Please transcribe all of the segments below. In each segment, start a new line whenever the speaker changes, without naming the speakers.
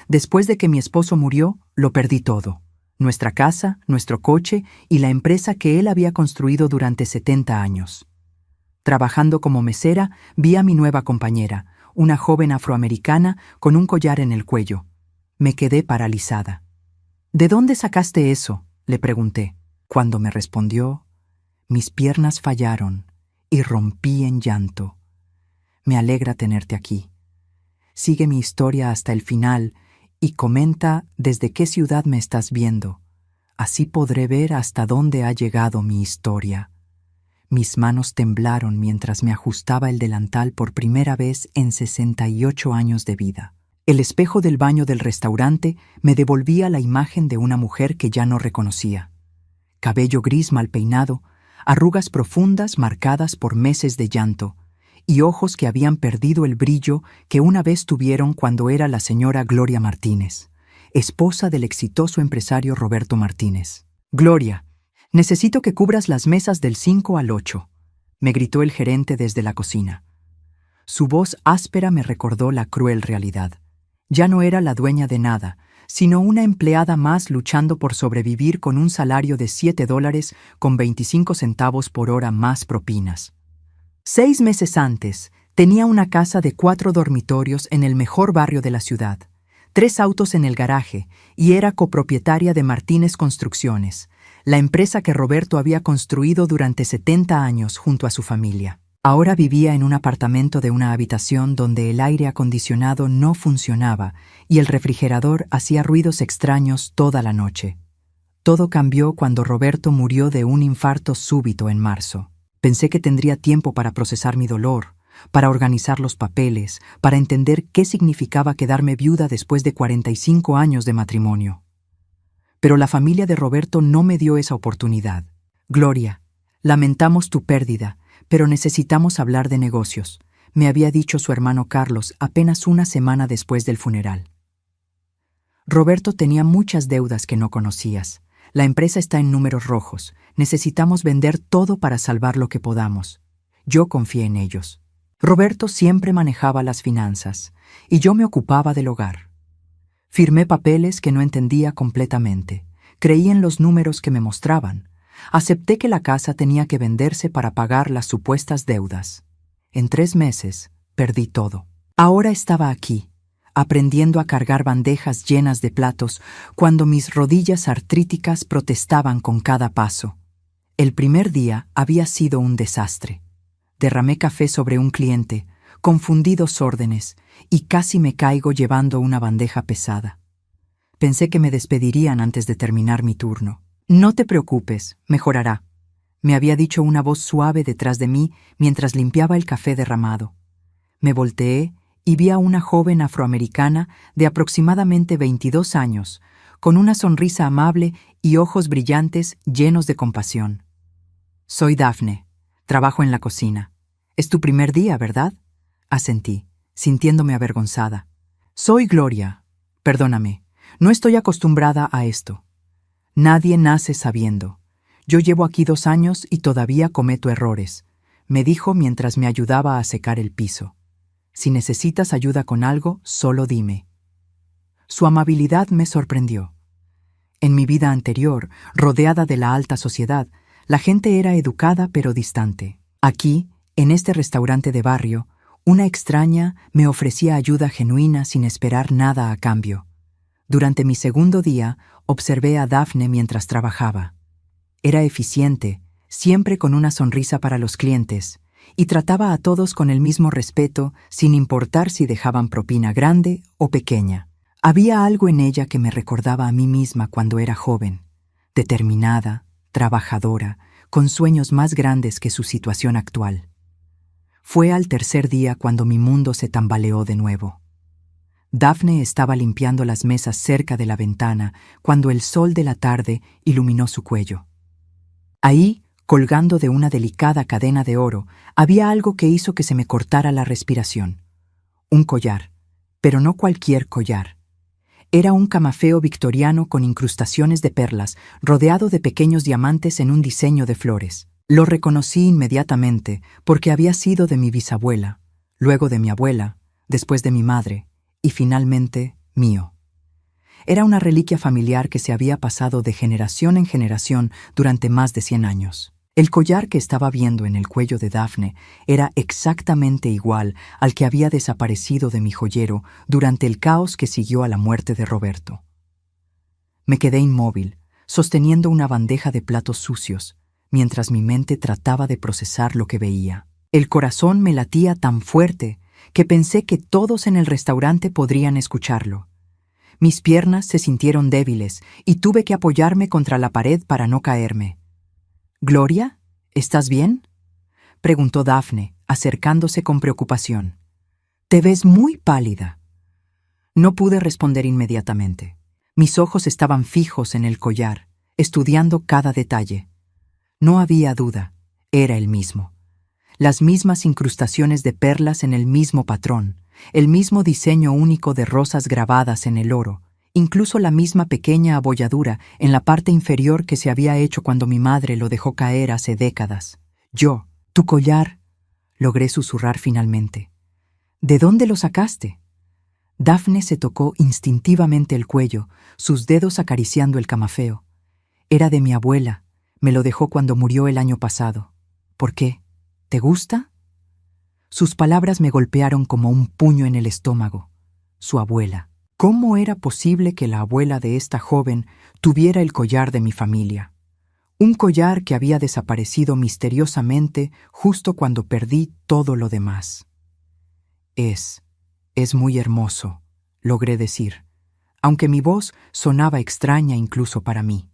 Después de que mi esposo murió, lo perdí todo. Nuestra casa, nuestro coche y la empresa que él había construido durante 70 años. Trabajando como mesera, vi a mi nueva compañera, una joven afroamericana con un collar en el cuello. Me quedé paralizada. ¿De dónde sacaste eso?, le pregunté. Cuando me respondió, mis piernas fallaron y rompí en llanto. Me alegra tenerte aquí. Sigue mi historia hasta el final y comenta desde qué ciudad me estás viendo. Así podré ver hasta dónde ha llegado mi historia. Mis manos temblaron mientras me ajustaba el delantal por primera vez en 68 años de vida. El espejo del baño del restaurante me devolvía la imagen de una mujer que ya no reconocía. Cabello gris mal peinado, arrugas profundas marcadas por meses de llanto, y ojos que habían perdido el brillo que una vez tuvieron cuando era la señora Gloria Martínez, esposa del exitoso empresario Roberto Martínez. «Gloria, necesito que cubras las mesas del 5 al 8», me gritó el gerente desde la cocina. Su voz áspera me recordó la cruel realidad. Ya no era la dueña de nada, sino una empleada más luchando por sobrevivir con un salario de $7 con 25 centavos por hora más propinas. 6 meses antes, tenía una casa de 4 dormitorios en el mejor barrio de la ciudad, 3 autos en el garaje y era copropietaria de Martínez Construcciones, la empresa que Roberto había construido durante 70 años junto a su familia. Ahora vivía en un apartamento de una habitación donde el aire acondicionado no funcionaba y el refrigerador hacía ruidos extraños toda la noche. Todo cambió cuando Roberto murió de un infarto súbito en marzo. Pensé que tendría tiempo para procesar mi dolor, para organizar los papeles, para entender qué significaba quedarme viuda después de 45 años de matrimonio. Pero la familia de Roberto no me dio esa oportunidad. «Gloria, lamentamos tu pérdida, pero necesitamos hablar de negocios», me había dicho su hermano Carlos apenas una semana después del funeral. «Roberto tenía muchas deudas que no conocías. La empresa está en números rojos. Necesitamos vender todo para salvar lo que podamos. Yo confié en ellos. Roberto siempre manejaba las finanzas y yo me ocupaba del hogar. Firmé papeles que no entendía completamente. Creí en los números que me mostraban. Acepté que la casa tenía que venderse para pagar las supuestas deudas. En 3 meses, perdí todo. Ahora estaba aquí, aprendiendo a cargar bandejas llenas de platos cuando mis rodillas artríticas protestaban con cada paso. El primer día había sido un desastre. Derramé café sobre un cliente, confundí 2 órdenes y casi me caigo llevando una bandeja pesada. Pensé que me despedirían antes de terminar mi turno. «No te preocupes, mejorará», me había dicho una voz suave detrás de mí mientras limpiaba el café derramado. Me volteé y vi a una joven afroamericana de aproximadamente 22 años, con una sonrisa amable y ojos brillantes llenos de compasión. «Soy Daphne. Trabajo en la cocina. Es tu primer día, ¿verdad?», asentí, sintiéndome avergonzada. «Soy Gloria. Perdóname, no estoy acostumbrada a esto. Nadie nace sabiendo. Yo llevo aquí 2 años y todavía cometo errores», me dijo mientras me ayudaba a secar el piso. «Si necesitas ayuda con algo, solo dime». Su amabilidad me sorprendió. En mi vida anterior, rodeada de la alta sociedad, la gente era educada pero distante. Aquí, en este restaurante de barrio, una extraña me ofrecía ayuda genuina sin esperar nada a cambio. Durante mi segundo día, observé a Daphne mientras trabajaba. Era eficiente, siempre con una sonrisa para los clientes, y trataba a todos con el mismo respeto, sin importar si dejaban propina grande o pequeña. Había algo en ella que me recordaba a mí misma cuando era joven, determinada, trabajadora, con sueños más grandes que su situación actual. Fue al tercer día cuando mi mundo se tambaleó de nuevo. Daphne estaba limpiando las mesas cerca de la ventana cuando el sol de la tarde iluminó su cuello. Ahí, colgando de una delicada cadena de oro, había algo que hizo que se me cortara la respiración. Un collar, pero no cualquier collar. Era un camafeo victoriano con incrustaciones de perlas, rodeado de pequeños diamantes en un diseño de flores. Lo reconocí inmediatamente porque había sido de mi bisabuela, luego de mi abuela, después de mi madre y finalmente mío. Era una reliquia familiar que se había pasado de generación en generación durante más de 100 años. El collar que estaba viendo en el cuello de Daphne era exactamente igual al que había desaparecido de mi joyero durante el caos que siguió a la muerte de Roberto. Me quedé inmóvil, sosteniendo una bandeja de platos sucios, mientras mi mente trataba de procesar lo que veía. El corazón me latía tan fuerte que pensé que todos en el restaurante podrían escucharlo. Mis piernas se sintieron débiles y tuve que apoyarme contra la pared para no caerme. «Gloria, ¿estás bien?», preguntó Daphne, acercándose con preocupación. «Te ves muy pálida». No pude responder inmediatamente. Mis ojos estaban fijos en el collar, estudiando cada detalle. No había duda, era el mismo. Las mismas incrustaciones de perlas en el mismo patrón, el mismo diseño único de rosas grabadas en el oro, incluso la misma pequeña abolladura en la parte inferior que se había hecho cuando mi madre lo dejó caer hace décadas. «Yo, tu collar», logré susurrar finalmente. «¿De dónde lo sacaste?». Daphne se tocó instintivamente el cuello, sus dedos acariciando el camafeo. «Era de mi abuela, me lo dejó cuando murió el año pasado». «¿Por qué? ¿Te gusta?». Sus palabras me golpearon como un puño en el estómago. Su abuela. ¿Cómo era posible que la abuela de esta joven tuviera el collar de mi familia? Un collar que había desaparecido misteriosamente justo cuando perdí todo lo demás. Es muy hermoso», logré decir, aunque mi voz sonaba extraña incluso para mí.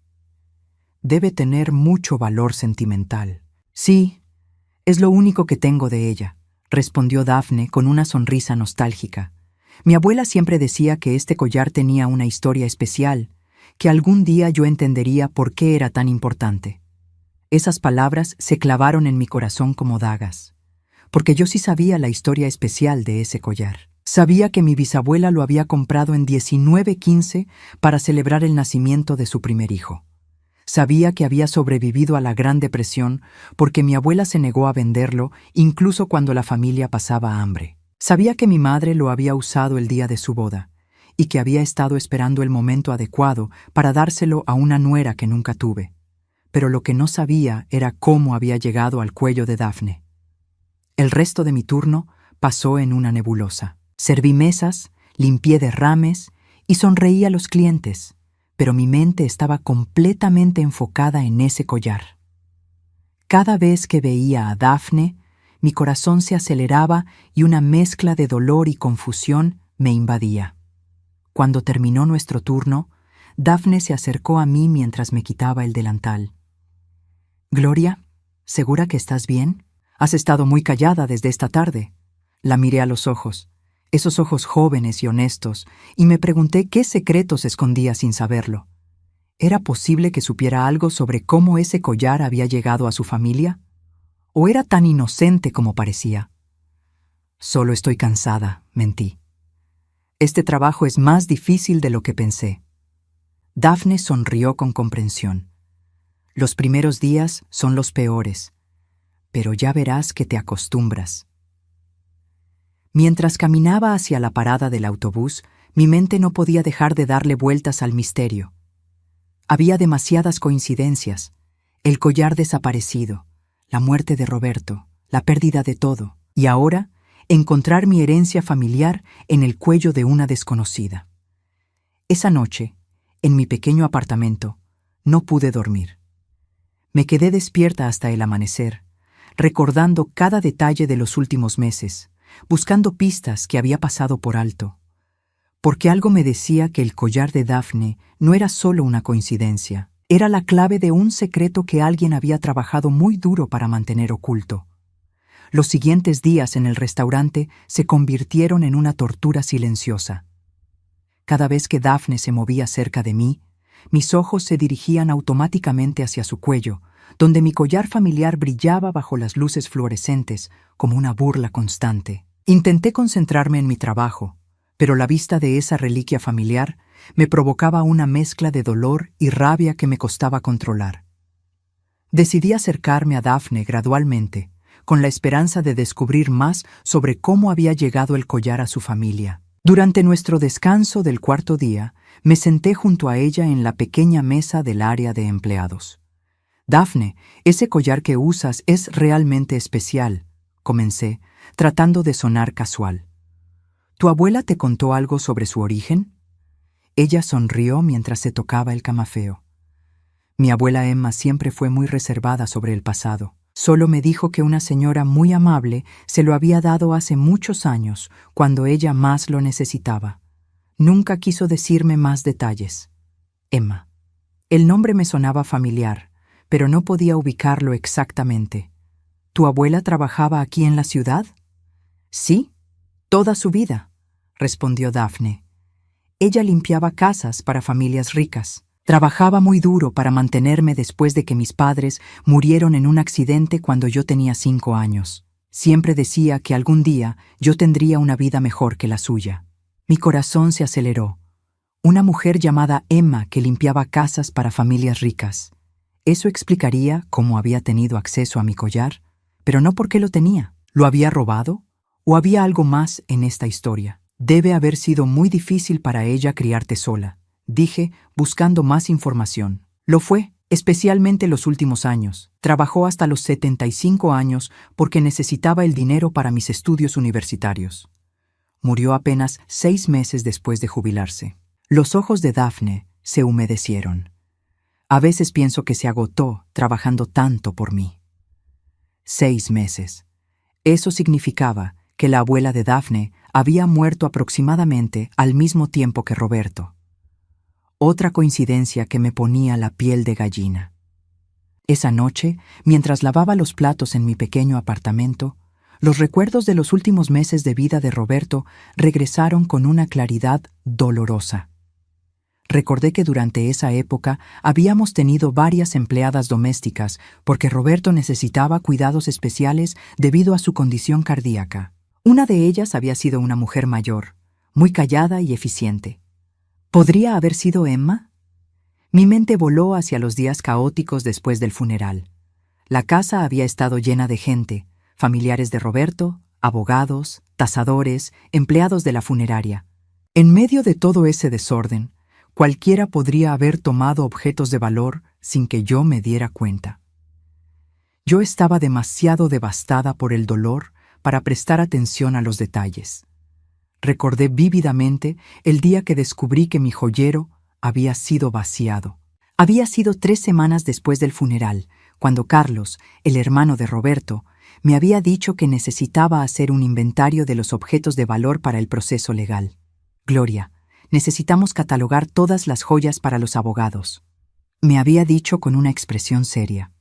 «Debe tener mucho valor sentimental». «Sí, es lo único que tengo de ella», respondió Daphne con una sonrisa nostálgica. «Mi abuela siempre decía que este collar tenía una historia especial, que algún día yo entendería por qué era tan importante». Esas palabras se clavaron en mi corazón como dagas, porque yo sí sabía la historia especial de ese collar. Sabía que mi bisabuela lo había comprado en 1915 para celebrar el nacimiento de su primer hijo. Sabía que había sobrevivido a la Gran Depresión porque mi abuela se negó a venderlo incluso cuando la familia pasaba hambre. Sabía que mi madre lo había usado el día de su boda y que había estado esperando el momento adecuado para dárselo a una nuera que nunca tuve. Pero lo que no sabía era cómo había llegado al cuello de Daphne. El resto de mi turno pasó en una nebulosa. Serví mesas, limpié derrames y sonreí a los clientes, pero mi mente estaba completamente enfocada en ese collar. Cada vez que veía a Daphne, mi corazón se aceleraba y una mezcla de dolor y confusión me invadía. Cuando terminó nuestro turno, Daphne se acercó a mí mientras me quitaba el delantal. «Gloria, ¿segura que estás bien? Has estado muy callada desde esta tarde». La miré a los ojos, esos ojos jóvenes y honestos, y me pregunté qué secretos escondía sin saberlo. ¿Era posible que supiera algo sobre cómo ese collar había llegado a su familia? ¿O era tan inocente como parecía? «Solo estoy cansada», mentí. «Este trabajo es más difícil de lo que pensé». Daphne sonrió con comprensión. «Los primeros días son los peores, pero ya verás que te acostumbras». Mientras caminaba hacia la parada del autobús, mi mente no podía dejar de darle vueltas al misterio. Había demasiadas coincidencias: el collar desaparecido, la muerte de Roberto, la pérdida de todo, y ahora encontrar mi herencia familiar en el cuello de una desconocida. Esa noche, en mi pequeño apartamento, no pude dormir. Me quedé despierta hasta el amanecer, recordando cada detalle de los últimos meses, buscando pistas que había pasado por alto. Porque algo me decía que el collar de Daphne no era solo una coincidencia, era la clave de un secreto que alguien había trabajado muy duro para mantener oculto. Los siguientes días en el restaurante se convirtieron en una tortura silenciosa. Cada vez que Daphne se movía cerca de mí, mis ojos se dirigían automáticamente hacia su cuello, donde mi collar familiar brillaba bajo las luces fluorescentes como una burla constante. Intenté concentrarme en mi trabajo, pero la vista de esa reliquia familiar me provocaba una mezcla de dolor y rabia que me costaba controlar. Decidí acercarme a Daphne gradualmente, con la esperanza de descubrir más sobre cómo había llegado el collar a su familia. Durante nuestro descanso del cuarto día, me senté junto a ella en la pequeña mesa del área de empleados. Daphne, ese collar que usas es realmente especial, comencé, tratando de sonar casual. ¿Tu abuela te contó algo sobre su origen? Ella sonrió mientras se tocaba el camafeo. Mi abuela Emma siempre fue muy reservada sobre el pasado. Solo me dijo que una señora muy amable se lo había dado hace muchos años, cuando ella más lo necesitaba. Nunca quiso decirme más detalles. Emma. El nombre me sonaba familiar, pero no podía ubicarlo exactamente. ¿Tu abuela trabajaba aquí en la ciudad? Sí, toda su vida, respondió Daphne. Ella limpiaba casas para familias ricas. Trabajaba muy duro para mantenerme después de que mis padres murieron en un accidente cuando yo tenía 5 años. Siempre decía que algún día yo tendría una vida mejor que la suya. Mi corazón se aceleró. Una mujer llamada Emma que limpiaba casas para familias ricas. Eso explicaría cómo había tenido acceso a mi collar, pero no por qué lo tenía. ¿Lo había robado? ¿O había algo más en esta historia? Debe haber sido muy difícil para ella criarte sola, dije, buscando más información. Lo fue, especialmente los últimos años. Trabajó hasta los 75 años porque necesitaba el dinero para mis estudios universitarios. Murió apenas 6 meses después de jubilarse. Los ojos de Daphne se humedecieron. A veces pienso que se agotó trabajando tanto por mí. 6 meses. Eso significaba que la abuela de Daphne había muerto aproximadamente al mismo tiempo que Roberto. Otra coincidencia que me ponía la piel de gallina. Esa noche, mientras lavaba los platos en mi pequeño apartamento, los recuerdos de los últimos meses de vida de Roberto regresaron con una claridad dolorosa. Recordé que durante esa época habíamos tenido varias empleadas domésticas porque Roberto necesitaba cuidados especiales debido a su condición cardíaca. Una de ellas había sido una mujer mayor, muy callada y eficiente. ¿Podría haber sido Emma? Mi mente voló hacia los días caóticos después del funeral. La casa había estado llena de gente, familiares de Roberto, abogados, tasadores, empleados de la funeraria. En medio de todo ese desorden, cualquiera podría haber tomado objetos de valor sin que yo me diera cuenta. Yo estaba demasiado devastada por el dolor para prestar atención a los detalles. Recordé vívidamente el día que descubrí que mi joyero había sido vaciado. Había sido 3 semanas después del funeral, cuando Carlos, el hermano de Roberto, me había dicho que necesitaba hacer un inventario de los objetos de valor para el proceso legal. Gloria, necesitamos catalogar todas las joyas para los abogados. Me había dicho con una expresión seria.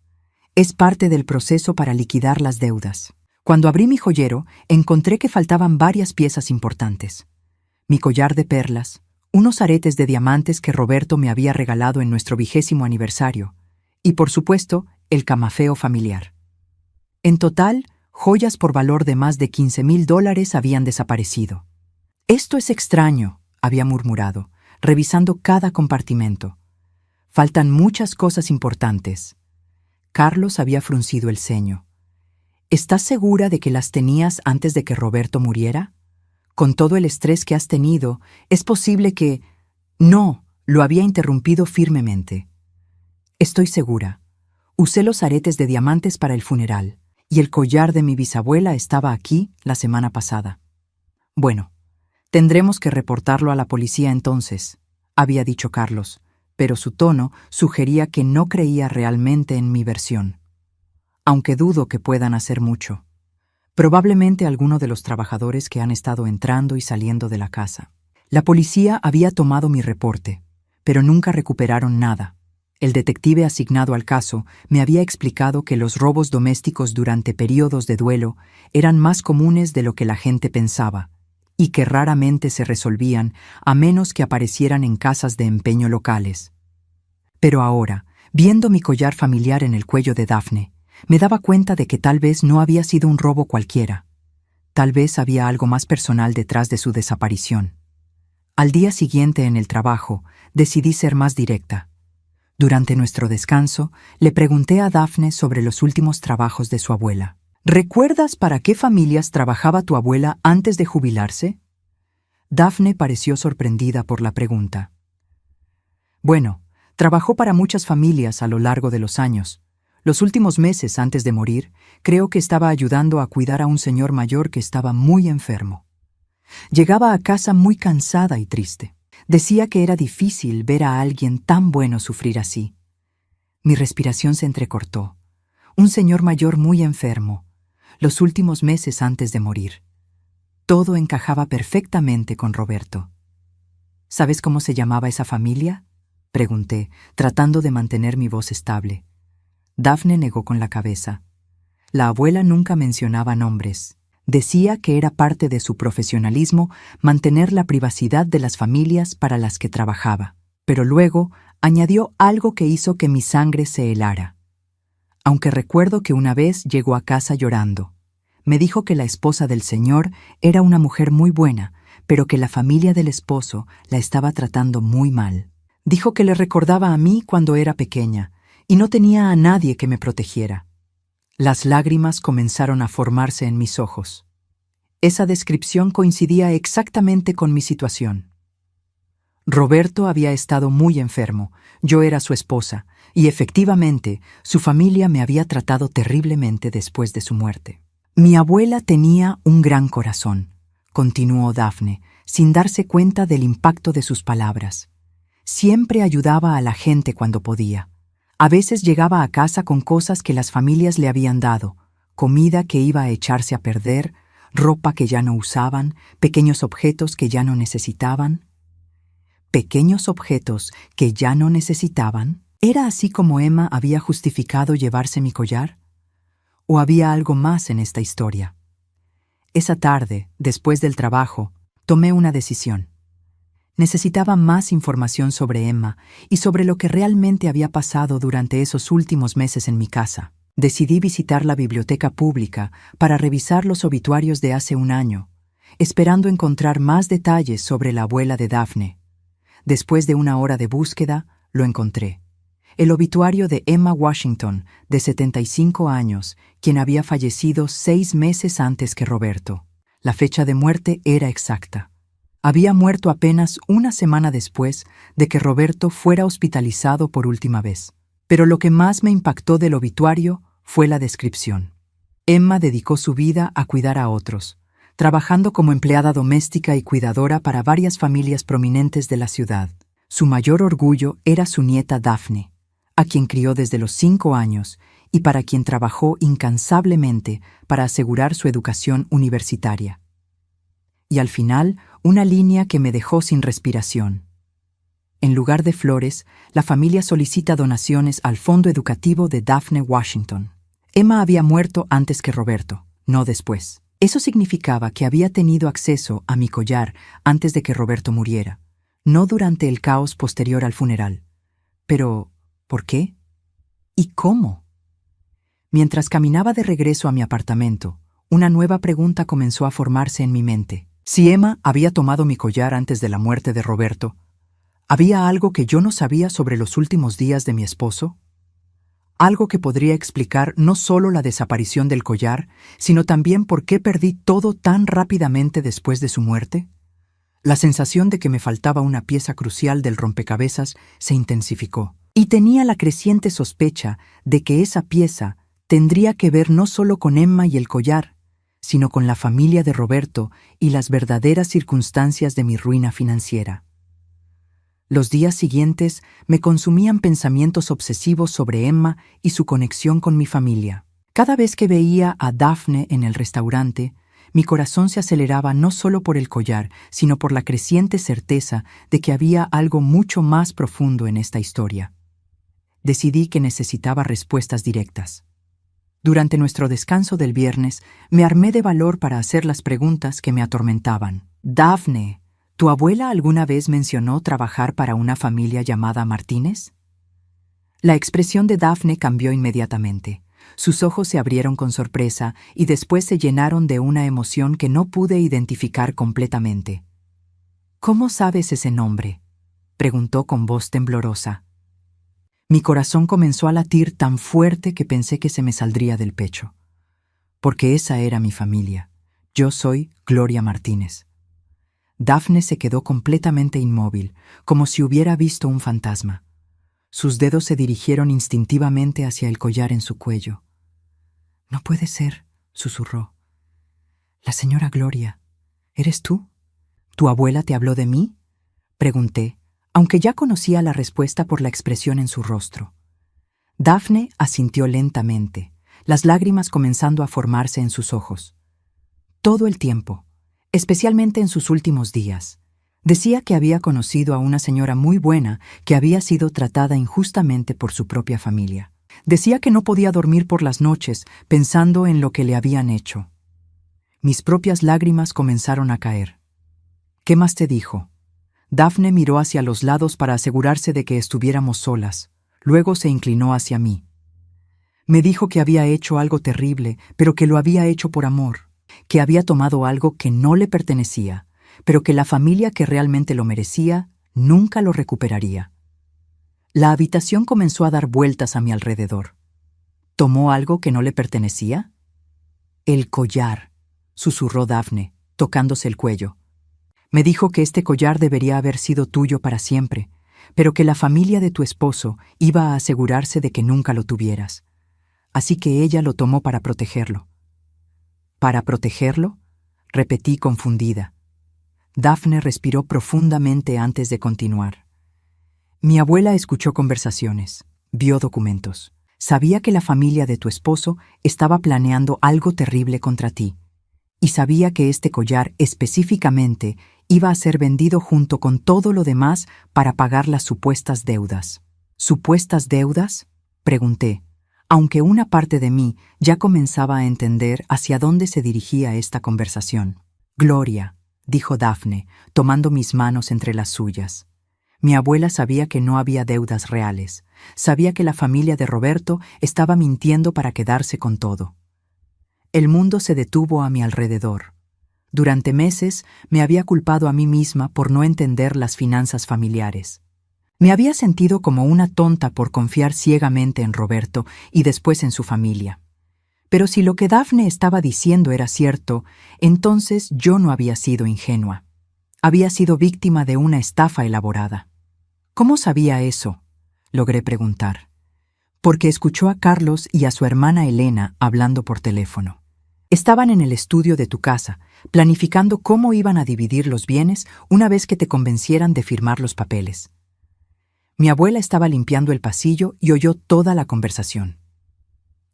Es parte del proceso para liquidar las deudas. Cuando abrí mi joyero, encontré que faltaban varias piezas importantes. Mi collar de perlas, unos aretes de diamantes que Roberto me había regalado en nuestro 20º aniversario, y por supuesto, el camafeo familiar. En total, joyas por valor de más de $15,000 habían desaparecido. Esto es extraño, había murmurado, revisando cada compartimento. Faltan muchas cosas importantes. Carlos había fruncido el ceño. ¿Estás segura de que las tenías antes de que Roberto muriera? Con todo el estrés que has tenido, es posible que... No, lo había interrumpido firmemente. Estoy segura. Usé los aretes de diamantes para el funeral, y el collar de mi bisabuela estaba aquí la semana pasada. Bueno, tendremos que reportarlo a la policía entonces, había dicho Carlos, pero su tono sugería que no creía realmente en mi versión. Aunque dudo que puedan hacer mucho. Probablemente alguno de los trabajadores que han estado entrando y saliendo de la casa. La policía había tomado mi reporte, pero nunca recuperaron nada. El detective asignado al caso me había explicado que los robos domésticos durante períodos de duelo eran más comunes de lo que la gente pensaba, y que raramente se resolvían a menos que aparecieran en casas de empeño locales. Pero ahora, viendo mi collar familiar en el cuello de Daphne, me daba cuenta de que tal vez no había sido un robo cualquiera. Tal vez había algo más personal detrás de su desaparición. Al día siguiente en el trabajo, decidí ser más directa. Durante nuestro descanso, le pregunté a Daphne sobre los últimos trabajos de su abuela. ¿Recuerdas para qué familias trabajaba tu abuela antes de jubilarse? Dafne pareció sorprendida por la pregunta. Bueno, trabajó para muchas familias a lo largo de los años. Los últimos meses antes de morir, creo que estaba ayudando a cuidar a un señor mayor que estaba muy enfermo. Llegaba a casa muy cansada y triste. Decía que era difícil ver a alguien tan bueno sufrir así. Mi respiración se entrecortó. Un señor mayor muy enfermo, los últimos meses antes de morir. Todo encajaba perfectamente con Roberto. ¿Sabes cómo se llamaba esa familia?, pregunté, tratando de mantener mi voz estable. Dafne negó con la cabeza. La abuela nunca mencionaba nombres. Decía que era parte de su profesionalismo mantener la privacidad de las familias para las que trabajaba. Pero luego añadió algo que hizo que mi sangre se helara. Aunque recuerdo que una vez llegó a casa llorando. Me dijo que la esposa del señor era una mujer muy buena, pero que la familia del esposo la estaba tratando muy mal. Dijo que le recordaba a mí cuando era pequeña, y no tenía a nadie que me protegiera. Las lágrimas comenzaron a formarse en mis ojos. Esa descripción coincidía exactamente con mi situación. Roberto había estado muy enfermo, yo era su esposa, y efectivamente su familia me había tratado terriblemente después de su muerte. Mi abuela tenía un gran corazón, continuó Dafne, sin darse cuenta del impacto de sus palabras. Siempre ayudaba a la gente cuando podía. A veces llegaba a casa con cosas que las familias le habían dado, comida que iba a echarse a perder, ropa que ya no usaban, pequeños objetos que ya no necesitaban. ¿Pequeños objetos que ya no necesitaban? ¿Era así como Emma había justificado llevarse mi collar? ¿O había algo más en esta historia? Esa tarde, después del trabajo, tomé una decisión. Necesitaba más información sobre Emma y sobre lo que realmente había pasado durante esos últimos meses en mi casa. Decidí visitar la biblioteca pública para revisar los obituarios de hace un año, esperando encontrar más detalles sobre la abuela de Dafne. Después de una hora de búsqueda, lo encontré. El obituario de Emma Washington, de 75 años, quien había fallecido 6 meses antes que Roberto. La fecha de muerte era exacta. Había muerto apenas una semana después de que Roberto fuera hospitalizado por última vez. Pero lo que más me impactó del obituario fue la descripción. Emma dedicó su vida a cuidar a otros, trabajando como empleada doméstica y cuidadora para varias familias prominentes de la ciudad. Su mayor orgullo era su nieta Dafne, a quien crió desde los 5 años y para quien trabajó incansablemente para asegurar su educación universitaria. Y al final, una línea que me dejó sin respiración. En lugar de flores, la familia solicita donaciones al Fondo Educativo de Dafne Washington. Emma había muerto antes que Roberto, no después. Eso significaba que había tenido acceso a mi collar antes de que Roberto muriera, no durante el caos posterior al funeral. Pero, ¿por qué? ¿Y cómo? Mientras caminaba de regreso a mi apartamento, una nueva pregunta comenzó a formarse en mi mente. Si Emma había tomado mi collar antes de la muerte de Roberto, ¿había algo que yo no sabía sobre los últimos días de mi esposo? Algo que podría explicar no solo la desaparición del collar, sino también por qué perdí todo tan rápidamente después de su muerte. La sensación de que me faltaba una pieza crucial del rompecabezas se intensificó, y tenía la creciente sospecha de que esa pieza tendría que ver no solo con Emma y el collar, sino con la familia de Roberto y las verdaderas circunstancias de mi ruina financiera. Los días siguientes me consumían pensamientos obsesivos sobre Emma y su conexión con mi familia. Cada vez que veía a Dafne en el restaurante, mi corazón se aceleraba no solo por el collar, sino por la creciente certeza de que había algo mucho más profundo en esta historia. Decidí que necesitaba respuestas directas. Durante nuestro descanso del viernes, me armé de valor para hacer las preguntas que me atormentaban. Dafne, ¿tu abuela alguna vez mencionó trabajar para una familia llamada Martínez? La expresión de Dafne cambió inmediatamente. Sus ojos se abrieron con sorpresa y después se llenaron de una emoción que no pude identificar completamente. ¿Cómo sabes ese nombre?, preguntó con voz temblorosa. Mi corazón comenzó a latir tan fuerte que pensé que se me saldría del pecho. Porque esa era mi familia. Yo soy Gloria Martínez. Daphne se quedó completamente inmóvil, como si hubiera visto un fantasma. Sus dedos se dirigieron instintivamente hacia el collar en su cuello. «No puede ser», susurró. «La señora Gloria, ¿eres tú? ¿Tu abuela te habló de mí?», pregunté, aunque ya conocía la respuesta por la expresión en su rostro. Daphne asintió lentamente, las lágrimas comenzando a formarse en sus ojos. Todo el tiempo, especialmente en sus últimos días, decía que había conocido a una señora muy buena que había sido tratada injustamente por su propia familia. Decía que no podía dormir por las noches pensando en lo que le habían hecho. Mis propias lágrimas comenzaron a caer. «¿Qué más te dijo?». Daphne miró hacia los lados para asegurarse de que estuviéramos solas. Luego se inclinó hacia mí. «Me dijo que había hecho algo terrible, pero que lo había hecho por amor, que había tomado algo que no le pertenecía, pero que la familia que realmente lo merecía nunca lo recuperaría». La habitación comenzó a dar vueltas a mi alrededor. ¿Tomó algo que no le pertenecía? «El collar», susurró Daphne, tocándose el cuello. «Me dijo que este collar debería haber sido tuyo para siempre, pero que la familia de tu esposo iba a asegurarse de que nunca lo tuvieras. Así que ella lo tomó para protegerlo». «¿Para protegerlo?», repetí confundida. Daphne respiró profundamente antes de continuar. «Mi abuela escuchó conversaciones, vio documentos. Sabía que la familia de tu esposo estaba planeando algo terrible contra ti. Y sabía que este collar específicamente iba a ser vendido junto con todo lo demás para pagar las supuestas deudas». «¿Supuestas deudas?», pregunté, aunque una parte de mí ya comenzaba a entender hacia dónde se dirigía esta conversación. «Gloria», dijo Daphne, tomando mis manos entre las suyas. Mi abuela sabía que no había deudas reales. Sabía que la familia de Roberto estaba mintiendo para quedarse con todo. El mundo se detuvo a mi alrededor. Durante meses me había culpado a mí misma por no entender las finanzas familiares. Me había sentido como una tonta por confiar ciegamente en Roberto y después en su familia. Pero si lo que Daphne estaba diciendo era cierto, entonces yo no había sido ingenua. Había sido víctima de una estafa elaborada. «¿Cómo sabía eso?», logré preguntar. «Porque escuchó a Carlos y a su hermana Elena hablando por teléfono. Estaban en el estudio de tu casa, planificando cómo iban a dividir los bienes una vez que te convencieran de firmar los papeles». Mi abuela estaba limpiando el pasillo y oyó toda la conversación.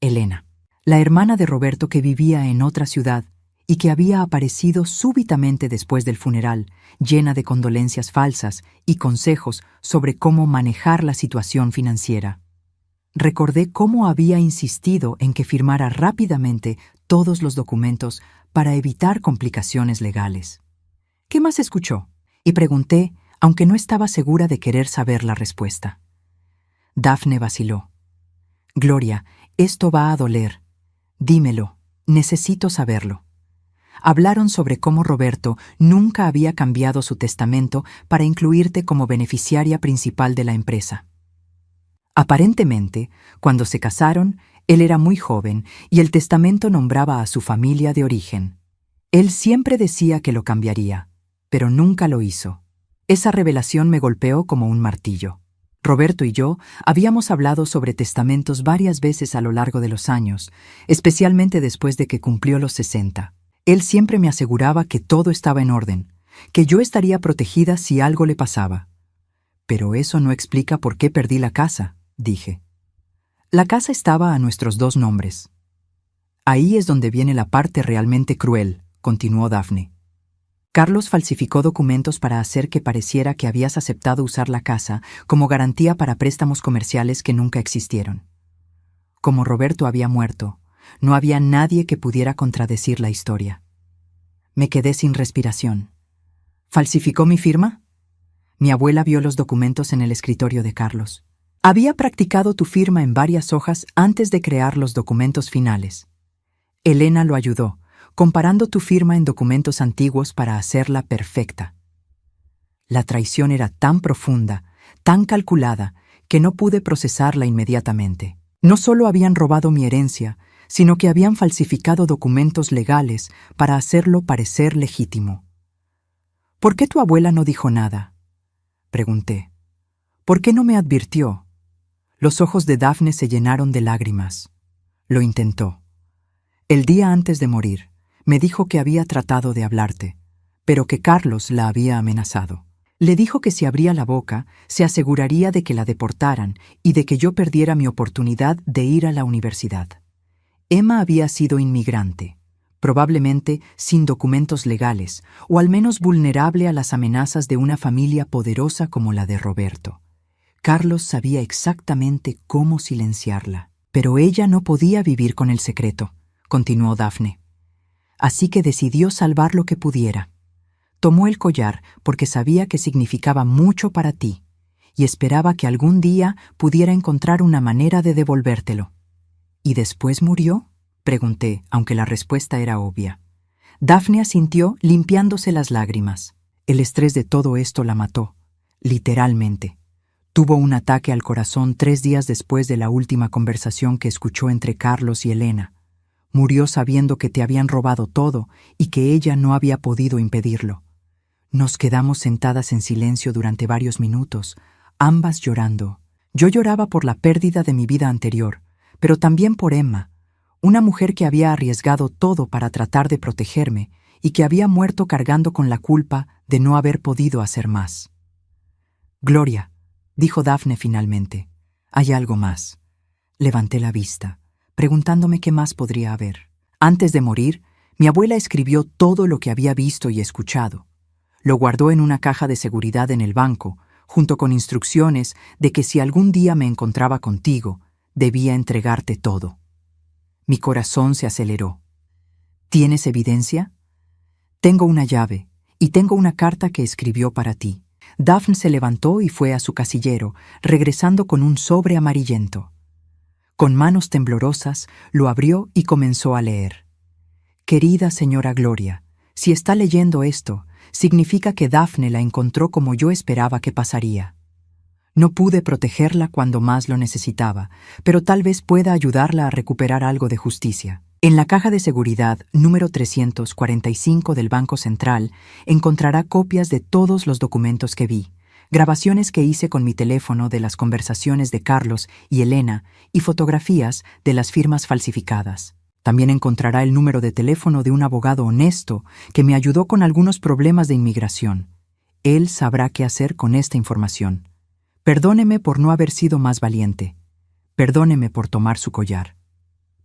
Elena, la hermana de Roberto que vivía en otra ciudad y que había aparecido súbitamente después del funeral, llena de condolencias falsas y consejos sobre cómo manejar la situación financiera. Recordé cómo había insistido en que firmara rápidamente todos los documentos para evitar complicaciones legales. «¿Qué más escuchó?», y pregunté, aunque no estaba segura de querer saber la respuesta. Daphne vaciló. «Gloria, esto va a doler. Dímelo, necesito saberlo». Hablaron sobre cómo Roberto nunca había cambiado su testamento para incluirte como beneficiaria principal de la empresa. Aparentemente, cuando se casaron, él era muy joven y el testamento nombraba a su familia de origen. Él siempre decía que lo cambiaría, pero nunca lo hizo. Esa revelación me golpeó como un martillo. Roberto y yo habíamos hablado sobre testamentos varias veces a lo largo de los años, especialmente después de que cumplió los 60. Él siempre me aseguraba que todo estaba en orden, que yo estaría protegida si algo le pasaba. «Pero eso no explica por qué perdí la casa», dije. «La casa estaba a nuestros 2 nombres». «Ahí es donde viene la parte realmente cruel», continuó Daphne. «Carlos falsificó documentos para hacer que pareciera que habías aceptado usar la casa como garantía para préstamos comerciales que nunca existieron. Como Roberto había muerto, no había nadie que pudiera contradecir la historia». Me quedé sin respiración. «¿Falsificó mi firma?». Mi abuela vio los documentos en el escritorio de Carlos. «Había practicado tu firma en varias hojas antes de crear los documentos finales. Elena lo ayudó, comparando tu firma en documentos antiguos para hacerla perfecta». La traición era tan profunda, tan calculada, que no pude procesarla inmediatamente. No solo habían robado mi herencia, sino que habían falsificado documentos legales para hacerlo parecer legítimo. ¿Por qué tu abuela no dijo nada?, pregunté. ¿Por qué no me advirtió? Los ojos de Daphne se llenaron de lágrimas. Lo intentó. El día antes de morir, me dijo que había tratado de hablarte, pero que Carlos la había amenazado. Le dijo que si abría la boca, se aseguraría de que la deportaran y de que yo perdiera mi oportunidad de ir a la universidad. Emma había sido inmigrante, probablemente sin documentos legales, o al menos vulnerable a las amenazas de una familia poderosa como la de Roberto. Carlos sabía exactamente cómo silenciarla, pero ella no podía vivir con el secreto, continuó Daphne. Así que decidió salvar lo que pudiera. Tomó el collar porque sabía que significaba mucho para ti y esperaba que algún día pudiera encontrar una manera de devolvértelo. ¿Y después murió?, pregunté, aunque la respuesta era obvia. Daphne asintió limpiándose las lágrimas. El estrés de todo esto la mató, literalmente. Tuvo un ataque al corazón 3 días después de la última conversación que escuchó entre Carlos y Elena. Murió sabiendo que te habían robado todo y que ella no había podido impedirlo. Nos quedamos sentadas en silencio durante varios minutos, ambas llorando. Yo lloraba por la pérdida de mi vida anterior, pero también por Emma, una mujer que había arriesgado todo para tratar de protegerme y que había muerto cargando con la culpa de no haber podido hacer más. Gloria, dijo Daphne finalmente, hay algo más. Levanté la vista, preguntándome qué más podría haber. Antes de morir, mi abuela escribió todo lo que había visto y escuchado. Lo guardó en una caja de seguridad en el banco, junto con instrucciones de que si algún día me encontraba contigo, debía entregarte todo. Mi corazón se aceleró. ¿Tienes evidencia? Tengo una llave y tengo una carta que escribió para ti. Daphne se levantó y fue a su casillero, regresando con un sobre amarillento. Con manos temblorosas, lo abrió y comenzó a leer. Querida señora Gloria, si está leyendo esto, significa que Daphne la encontró como yo esperaba que pasaría. No pude protegerla cuando más lo necesitaba, pero tal vez pueda ayudarla a recuperar algo de justicia. En la caja de seguridad número 345 del Banco Central encontrará copias de todos los documentos que vi, grabaciones que hice con mi teléfono de las conversaciones de Carlos y Elena y fotografías de las firmas falsificadas. También encontrará el número de teléfono de un abogado honesto que me ayudó con algunos problemas de inmigración. Él sabrá qué hacer con esta información. Perdóneme por no haber sido más valiente. Perdóneme por tomar su collar.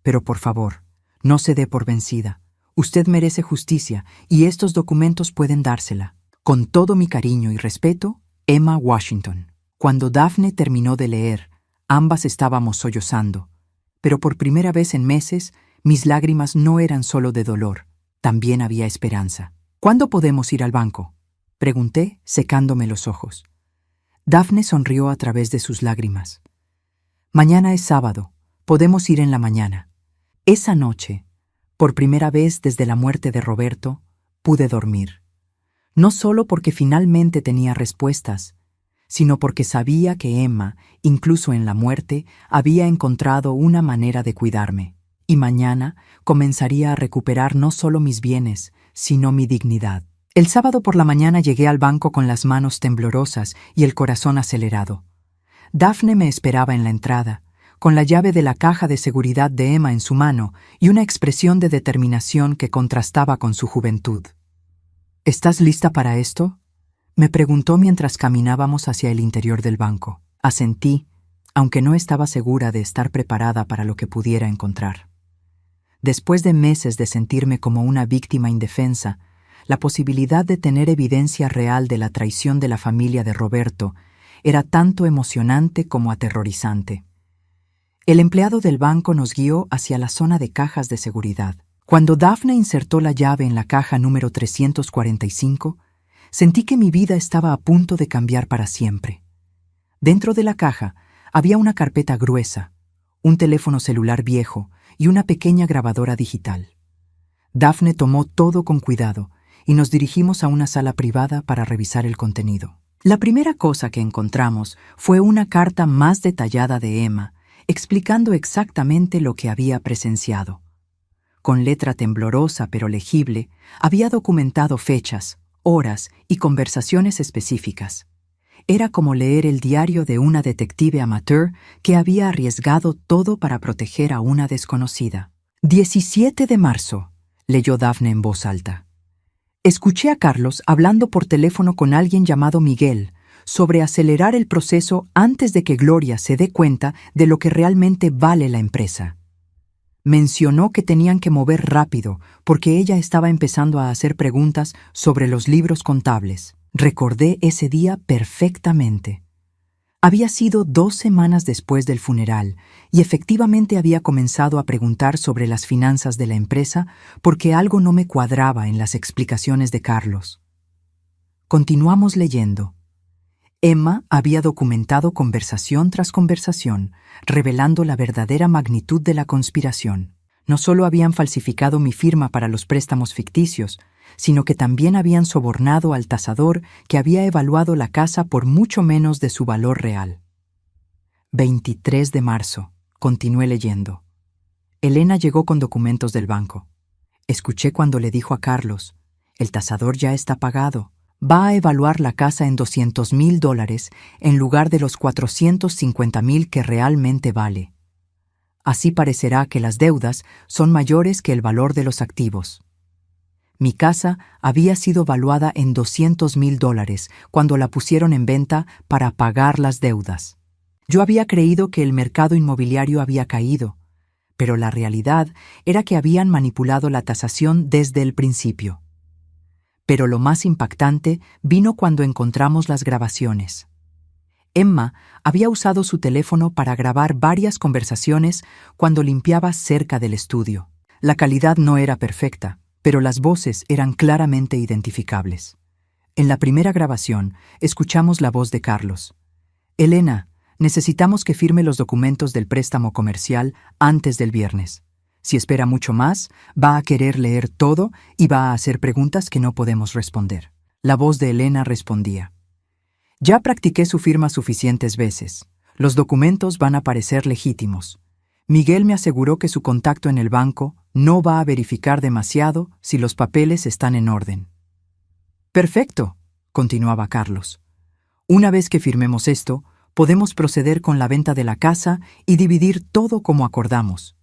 Pero por favor, no se dé por vencida. Usted merece justicia y estos documentos pueden dársela. Con todo mi cariño y respeto, Emma Washington. Cuando Daphne terminó de leer, ambas estábamos sollozando. Pero por primera vez en meses, mis lágrimas no eran solo de dolor, también había esperanza. ¿Cuándo podemos ir al banco?, pregunté, secándome los ojos. Daphne sonrió a través de sus lágrimas. Mañana es sábado, podemos ir en la mañana. Esa noche, por primera vez desde la muerte de Roberto, pude dormir. No solo porque finalmente tenía respuestas, sino porque sabía que Emma, incluso en la muerte, había encontrado una manera de cuidarme. Y mañana comenzaría a recuperar no solo mis bienes, sino mi dignidad. El sábado por la mañana llegué al banco con las manos temblorosas y el corazón acelerado. Daphne me esperaba en la entrada, con la llave de la caja de seguridad de Emma en su mano y una expresión de determinación que contrastaba con su juventud. ¿Estás lista para esto?, me preguntó mientras caminábamos hacia el interior del banco. Asentí, aunque no estaba segura de estar preparada para lo que pudiera encontrar. Después de meses de sentirme como una víctima indefensa, la posibilidad de tener evidencia real de la traición de la familia de Roberto era tanto emocionante como aterrorizante. El empleado del banco nos guió hacia la zona de cajas de seguridad. Cuando Daphne insertó la llave en la caja número 345, sentí que mi vida estaba a punto de cambiar para siempre. Dentro de la caja había una carpeta gruesa, un teléfono celular viejo y una pequeña grabadora digital. Daphne tomó todo con cuidado y nos dirigimos a una sala privada para revisar el contenido. La primera cosa que encontramos fue una carta más detallada de Emma, explicando exactamente lo que había presenciado. Con letra temblorosa pero legible, había documentado fechas, horas y conversaciones específicas. Era como leer el diario de una detective amateur que había arriesgado todo para proteger a una desconocida. 17 de marzo, leyó Daphne en voz alta. Escuché a Carlos hablando por teléfono con alguien llamado Miguel sobre acelerar el proceso antes de que Gloria se dé cuenta de lo que realmente vale la empresa. Mencionó que tenían que mover rápido porque ella estaba empezando a hacer preguntas sobre los libros contables. Recordé ese día perfectamente. Había sido 2 semanas después del funeral y efectivamente había comenzado a preguntar sobre las finanzas de la empresa porque algo no me cuadraba en las explicaciones de Carlos. Continuamos leyendo. Emma había documentado conversación tras conversación, revelando la verdadera magnitud de la conspiración. No solo habían falsificado mi firma para los préstamos ficticios, sino que también habían sobornado al tasador que había evaluado la casa por mucho menos de su valor real. 23 de marzo. Continué leyendo. Elena llegó con documentos del banco. Escuché cuando le dijo a Carlos, «El tasador ya está pagado. Va a evaluar la casa en $200,000 en lugar de los $450,000 que realmente vale. Así parecerá que las deudas son mayores que el valor de los activos». Mi casa había sido valuada en $200,000 cuando la pusieron en venta para pagar las deudas. Yo había creído que el mercado inmobiliario había caído, pero la realidad era que habían manipulado la tasación desde el principio. Pero lo más impactante vino cuando encontramos las grabaciones. Emma había usado su teléfono para grabar varias conversaciones cuando limpiaba cerca del estudio. La calidad no era perfecta, pero las voces eran claramente identificables. En la primera grabación, escuchamos la voz de Carlos. «Elena, necesitamos que firme los documentos del préstamo comercial antes del viernes. Si espera mucho más, va a querer leer todo y va a hacer preguntas que no podemos responder». La voz de Elena respondía. «Ya practiqué su firma suficientes veces. Los documentos van a parecer legítimos. Miguel me aseguró que su contacto en el banco no va a verificar demasiado si los papeles están en orden». «Perfecto», continuaba Carlos. «Una vez que firmemos esto, podemos proceder con la venta de la casa y dividir todo como acordamos.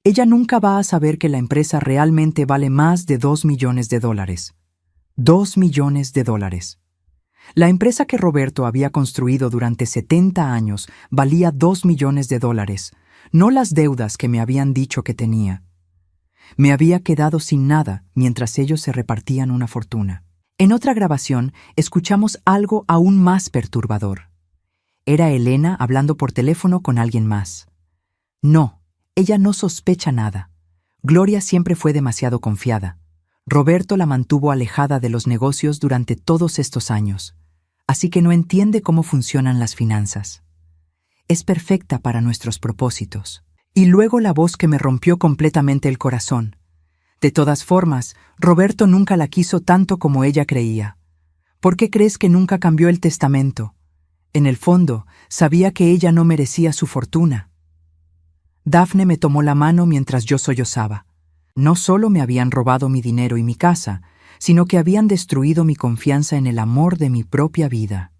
Ella nunca va a saber que la empresa realmente vale más de $2 millones. $2 millones. La empresa que Roberto había construido durante 70 años valía $2 millones, no las deudas que me habían dicho que tenía. Me había quedado sin nada mientras ellos se repartían una fortuna». En otra grabación, escuchamos algo aún más perturbador. Era Elena hablando por teléfono con alguien más. No, ella no sospecha nada. Gloria siempre fue demasiado confiada. Roberto la mantuvo alejada de los negocios durante todos estos años, así que no entiende cómo funcionan las finanzas. Es perfecta para nuestros propósitos. Y luego la voz que me rompió completamente el corazón. De todas formas, Roberto nunca la quiso tanto como ella creía. ¿Por qué crees que nunca cambió el testamento? En el fondo, sabía que ella no merecía su fortuna. Daphne me tomó la mano mientras yo sollozaba. No solo me habían robado mi dinero y mi casa, sino que habían destruido mi confianza en el amor de mi propia vida.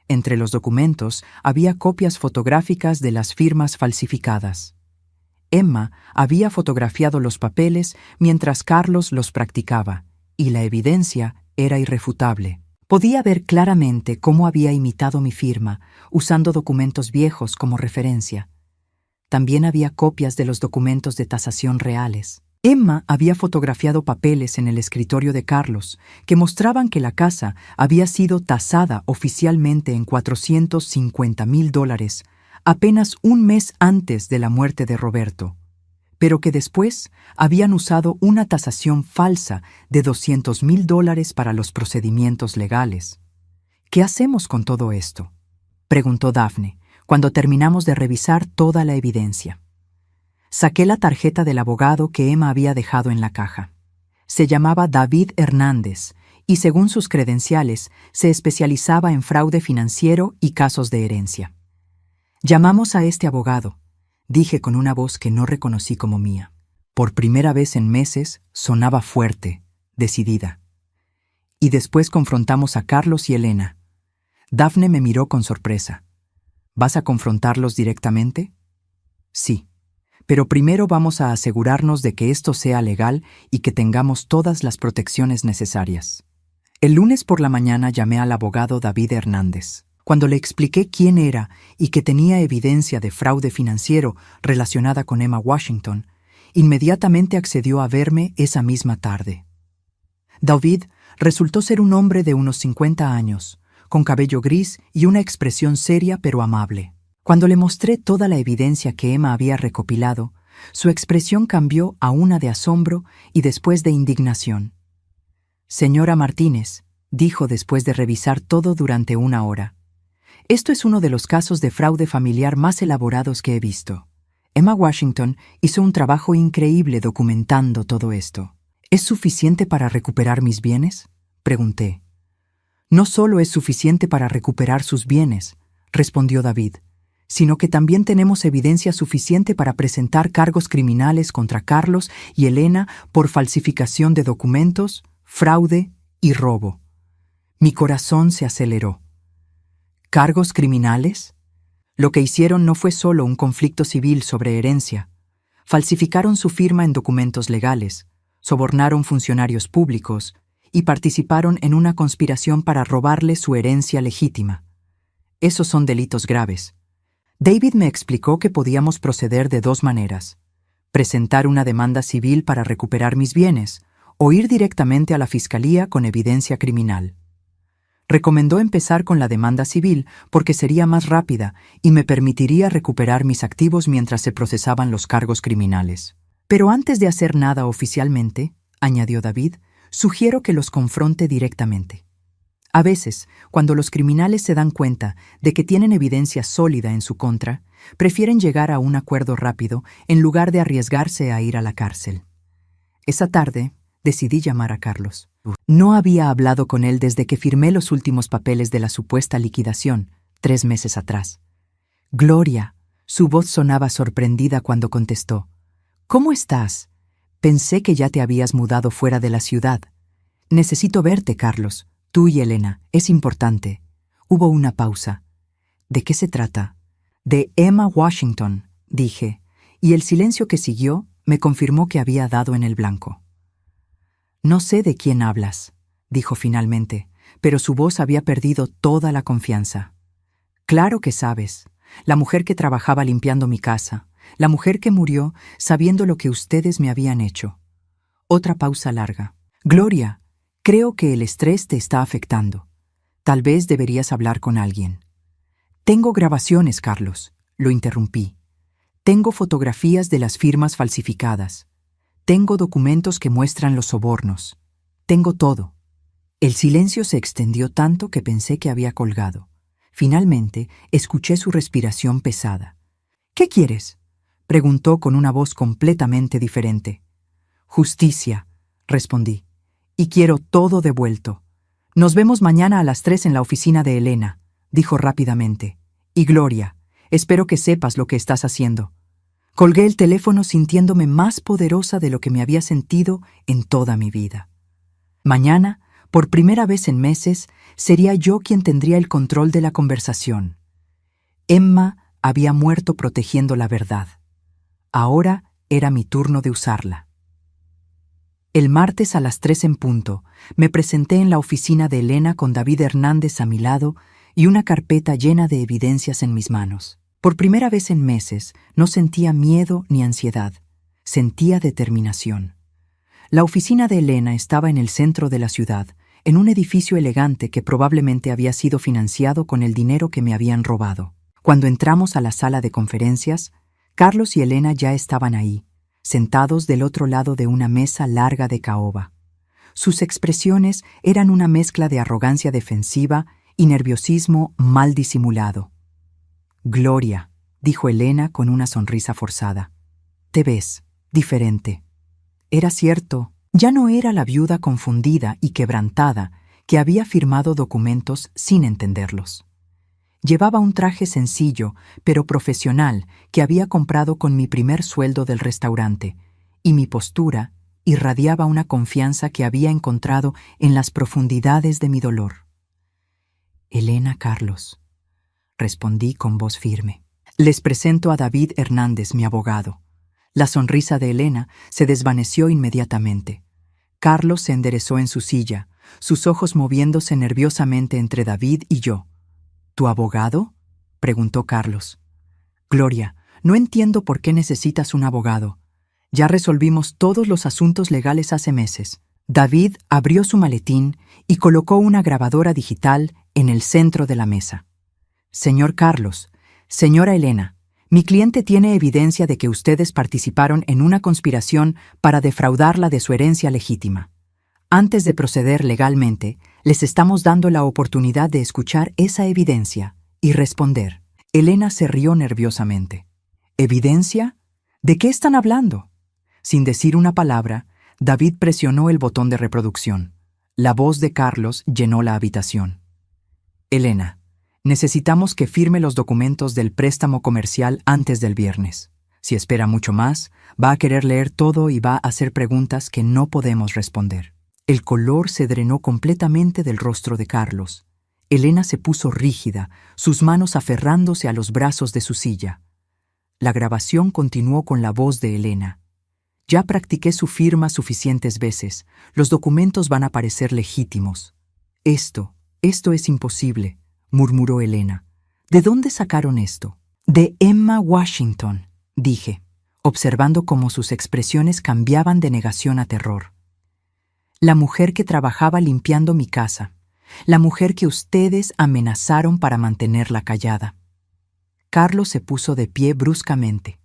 Entre los documentos había copias fotográficas de las firmas falsificadas. Emma había fotografiado los papeles mientras Carlos los practicaba, y la evidencia era irrefutable. Podía ver claramente cómo había imitado mi firma, usando documentos viejos como referencia. También había copias de los documentos de tasación reales. Emma había fotografiado papeles en el escritorio de Carlos que mostraban que la casa había sido tasada oficialmente en $450,000 apenas un mes antes de la muerte de Roberto, pero que después habían usado una tasación falsa de $200,000 para los procedimientos legales. «¿Qué hacemos con todo esto?», preguntó Daphne, cuando terminamos de revisar toda la evidencia. Saqué la tarjeta del abogado que Emma había dejado en la caja. Se llamaba David Hernández y, según sus credenciales, se especializaba en fraude financiero y casos de herencia. «Llamamos a este abogado», dije con una voz que no reconocí como mía. Por primera vez en meses sonaba fuerte, decidida. y después confrontamos a Carlos y Elena. Daphne me miró con sorpresa. ¿Vas a confrontarlos directamente? Sí. Pero primero vamos a asegurarnos de que esto sea legal y que tengamos todas las protecciones necesarias. El lunes por la mañana llamé al abogado David Hernández. Cuando le expliqué quién era y que tenía evidencia de fraude financiero relacionada con Emma Washington, inmediatamente accedió a verme esa misma tarde. David resultó ser un hombre de unos 50 años, con cabello gris y una expresión seria pero amable. Cuando le mostré toda la evidencia que Emma había recopilado, su expresión cambió a una de asombro y después de indignación. «Señora Martínez», dijo después de revisar todo durante una hora, «esto es uno de los casos de fraude familiar más elaborados que he visto. Emma Washington hizo un trabajo increíble documentando todo esto. ¿Es suficiente para recuperar mis bienes?», pregunté. «No solo es suficiente para recuperar sus bienes», respondió David, «sino que también tenemos evidencia suficiente para presentar cargos criminales contra Carlos y Elena por falsificación de documentos, fraude y robo». Mi corazón se aceleró. ¿Cargos criminales? Lo que hicieron no fue solo un conflicto civil sobre herencia. Falsificaron su firma en documentos legales, sobornaron funcionarios públicos y participaron en una conspiración para robarle su herencia legítima. Esos son delitos graves. David me explicó que podíamos proceder de dos maneras: presentar una demanda civil para recuperar mis bienes o ir directamente a la fiscalía con evidencia criminal. Recomendó empezar con la demanda civil porque sería más rápida y me permitiría recuperar mis activos mientras se procesaban los cargos criminales. Pero antes de hacer nada oficialmente, añadió David, sugiero que los confronte directamente. A veces, cuando los criminales se dan cuenta de que tienen evidencia sólida en su contra, prefieren llegar a un acuerdo rápido en lugar de arriesgarse a ir a la cárcel. Esa tarde, decidí llamar a Carlos. No había hablado con él desde que firmé los últimos papeles de la supuesta liquidación, 3 meses atrás. «Gloria», su voz sonaba sorprendida cuando contestó. «¿Cómo estás? Pensé que ya te habías mudado fuera de la ciudad. Necesito verte, Carlos. Tú y Elena, es importante». Hubo una pausa. «¿De qué se trata?» «De Emma Washington», dije, y el silencio que siguió me confirmó que había dado en el blanco. «No sé de quién hablas», dijo finalmente, pero su voz había perdido toda la confianza. «Claro que sabes. La mujer que trabajaba limpiando mi casa. La mujer que murió sabiendo lo que ustedes me habían hecho». Otra pausa larga. «Gloria, creo que el estrés te está afectando. Tal vez deberías hablar con alguien». «Tengo grabaciones, Carlos», lo interrumpí. «Tengo fotografías de las firmas falsificadas. Tengo documentos que muestran los sobornos. Tengo todo». El silencio se extendió tanto que pensé que había colgado. Finalmente, escuché su respiración pesada. «¿Qué quieres?», preguntó con una voz completamente diferente. «Justicia», respondí. «Y quiero todo devuelto. Nos vemos mañana a las 3 en la oficina de Elena», dijo rápidamente. «Y Gloria, espero que sepas lo que estás haciendo». Colgué el teléfono sintiéndome más poderosa de lo que me había sentido en toda mi vida. Mañana, por primera vez en meses, sería yo quien tendría el control de la conversación. Emma había muerto protegiendo la verdad. Ahora era mi turno de usarla. El martes a las 3 en punto, me presenté en la oficina de Elena con David Hernández a mi lado y una carpeta llena de evidencias en mis manos. Por primera vez en meses, no sentía miedo ni ansiedad. Sentía determinación. La oficina de Elena estaba en el centro de la ciudad, en un edificio elegante que probablemente había sido financiado con el dinero que me habían robado. Cuando entramos a la sala de conferencias, Carlos y Elena ya estaban ahí, sentados del otro lado de una mesa larga de caoba. Sus expresiones eran una mezcla de arrogancia defensiva y nerviosismo mal disimulado. «Gloria», dijo Elena con una sonrisa forzada. «Te ves diferente». Era cierto, ya no era la viuda confundida y quebrantada que había firmado documentos sin entenderlos. Llevaba un traje sencillo, pero profesional, que había comprado con mi primer sueldo del restaurante, y mi postura irradiaba una confianza que había encontrado en las profundidades de mi dolor. Elena Carlos, respondí con voz firme. Les presento a David Hernández, mi abogado. La sonrisa de Elena se desvaneció inmediatamente. Carlos se enderezó en su silla, sus ojos moviéndose nerviosamente entre David y yo. ¿Tu abogado?, preguntó Carlos. Gloria, no entiendo por qué necesitas un abogado. Ya resolvimos todos los asuntos legales hace meses. David abrió su maletín y colocó una grabadora digital en el centro de la mesa. Señor Carlos, señora Elena, mi cliente tiene evidencia de que ustedes participaron en una conspiración para defraudarla de su herencia legítima. Antes de proceder legalmente, les estamos dando la oportunidad de escuchar esa evidencia y responder. Elena se rió nerviosamente. ¿Evidencia? ¿De qué están hablando? Sin decir una palabra, David presionó el botón de reproducción. La voz de Carlos llenó la habitación. Elena, necesitamos que firme los documentos del préstamo comercial antes del viernes. Si espera mucho más, va a querer leer todo y va a hacer preguntas que no podemos responder. El color se drenó completamente del rostro de Carlos. Elena se puso rígida, sus manos aferrándose a los brazos de su silla. La grabación continuó con la voz de Elena. Ya practiqué su firma suficientes veces. Los documentos van a parecer legítimos. Esto es imposible, murmuró Elena. ¿De dónde sacaron esto? De Emma Washington, dije, observando cómo sus expresiones cambiaban de negación a terror. La mujer que trabajaba limpiando mi casa, la mujer que ustedes amenazaron para mantenerla callada. Carlos se puso de pie bruscamente.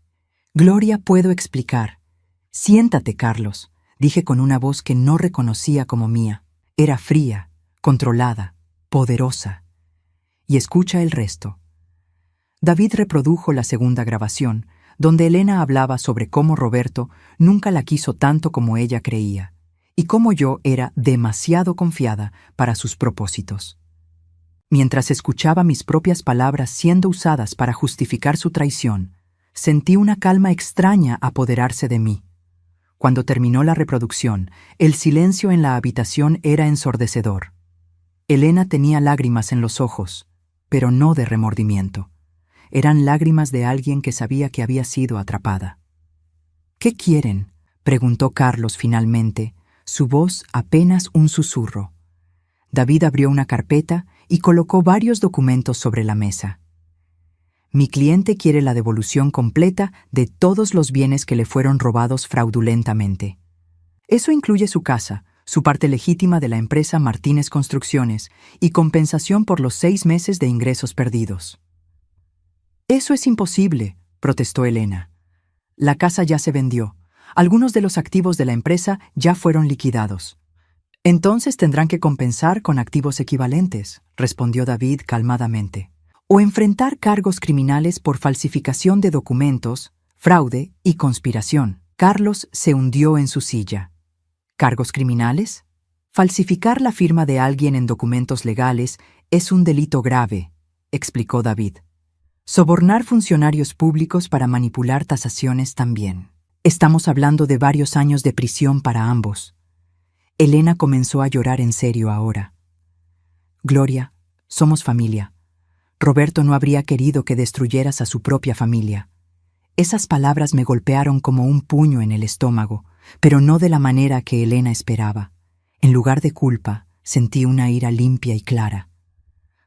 Gloria, puedo explicar. Siéntate, Carlos, dije con una voz que no reconocía como mía. Era fría, controlada, poderosa. Y escucha el resto. David reprodujo la segunda grabación, donde Elena hablaba sobre cómo Roberto nunca la quiso tanto como ella creía, y cómo yo era demasiado confiada para sus propósitos. Mientras escuchaba mis propias palabras siendo usadas para justificar su traición, sentí una calma extraña apoderarse de mí. Cuando terminó la reproducción, el silencio en la habitación era ensordecedor. Elena tenía lágrimas en los ojos, pero no de remordimiento. Eran lágrimas de alguien que sabía que había sido atrapada. ¿Qué quieren?, preguntó Carlos finalmente, su voz apenas un susurro. David abrió una carpeta y colocó varios documentos sobre la mesa. Mi cliente quiere la devolución completa de todos los bienes que le fueron robados fraudulentamente. Eso incluye su casa, su parte legítima de la empresa Martínez Construcciones y compensación por los 6 meses de ingresos perdidos. Eso es imposible, protestó Elena. La casa ya se vendió. Algunos de los activos de la empresa ya fueron liquidados. Entonces tendrán que compensar con activos equivalentes, respondió David calmadamente, o enfrentar cargos criminales por falsificación de documentos, fraude y conspiración. Carlos se hundió en su silla. ¿Cargos criminales? Falsificar la firma de alguien en documentos legales es un delito grave, explicó David. Sobornar funcionarios públicos para manipular tasaciones también. Estamos hablando de varios años de prisión para ambos. Elena comenzó a llorar en serio ahora. Gloria, somos familia. Roberto no habría querido que destruyeras a su propia familia. Esas palabras me golpearon como un puño en el estómago, pero no de la manera que Elena esperaba. En lugar de culpa, sentí una ira limpia y clara.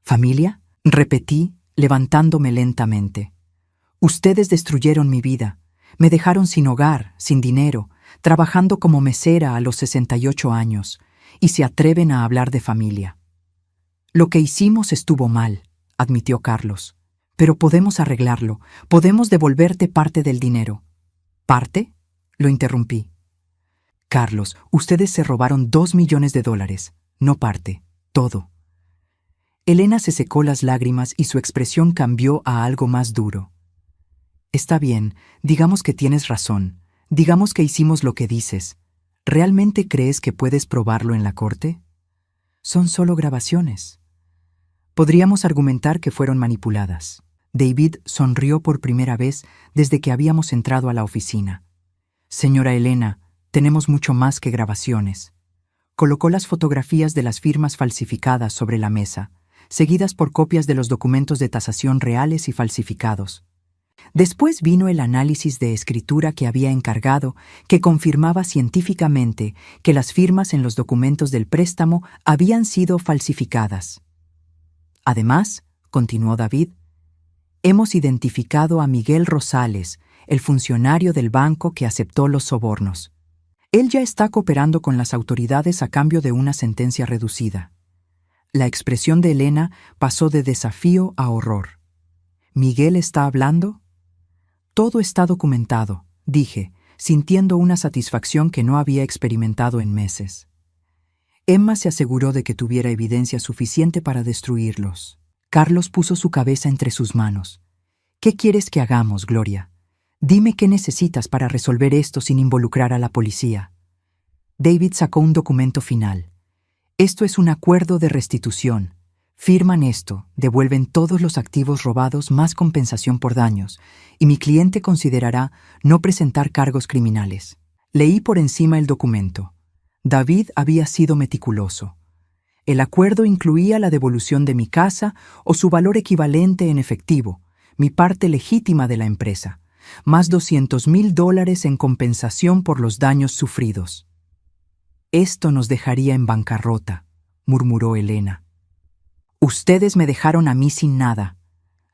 ¿Familia?, repetí, levantándome lentamente. Ustedes destruyeron mi vida. Me dejaron sin hogar, sin dinero, trabajando como mesera a los 68 años, y se atreven a hablar de familia. Lo que hicimos estuvo mal, admitió Carlos, pero podemos arreglarlo, podemos devolverte parte del dinero. ¿Parte?, lo interrumpí. Carlos, ustedes se robaron $2 millones, no parte, todo. Elena se secó las lágrimas y su expresión cambió a algo más duro. Está bien, digamos que tienes razón, digamos que hicimos lo que dices. ¿Realmente crees que puedes probarlo en la corte? Son solo grabaciones. Podríamos argumentar que fueron manipuladas. David sonrió por primera vez desde que habíamos entrado a la oficina. Señora Elena, tenemos mucho más que grabaciones. Colocó las fotografías de las firmas falsificadas sobre la mesa, seguidas por copias de los documentos de tasación reales y falsificados. Después vino el análisis de escritura que había encargado, que confirmaba científicamente que las firmas en los documentos del préstamo habían sido falsificadas. Además, continuó David, hemos identificado a Miguel Rosales, el funcionario del banco que aceptó los sobornos. Él ya está cooperando con las autoridades a cambio de una sentencia reducida. La expresión de Elena pasó de desafío a horror. ¿Miguel está hablando? Todo está documentado, dije, sintiendo una satisfacción que no había experimentado en meses. Emma se aseguró de que tuviera evidencia suficiente para destruirlos. Carlos puso su cabeza entre sus manos. ¿Qué quieres que hagamos, Gloria? Dime qué necesitas para resolver esto sin involucrar a la policía. David sacó un documento final. Esto es un acuerdo de restitución. Firman esto, devuelven todos los activos robados más compensación por daños, y mi cliente considerará no presentar cargos criminales. Leí por encima el documento. David había sido meticuloso. El acuerdo incluía la devolución de mi casa o su valor equivalente en efectivo, mi parte legítima de la empresa, más $200,000 en compensación por los daños sufridos. Esto nos dejaría en bancarrota, murmuró Elena. Ustedes me dejaron a mí sin nada,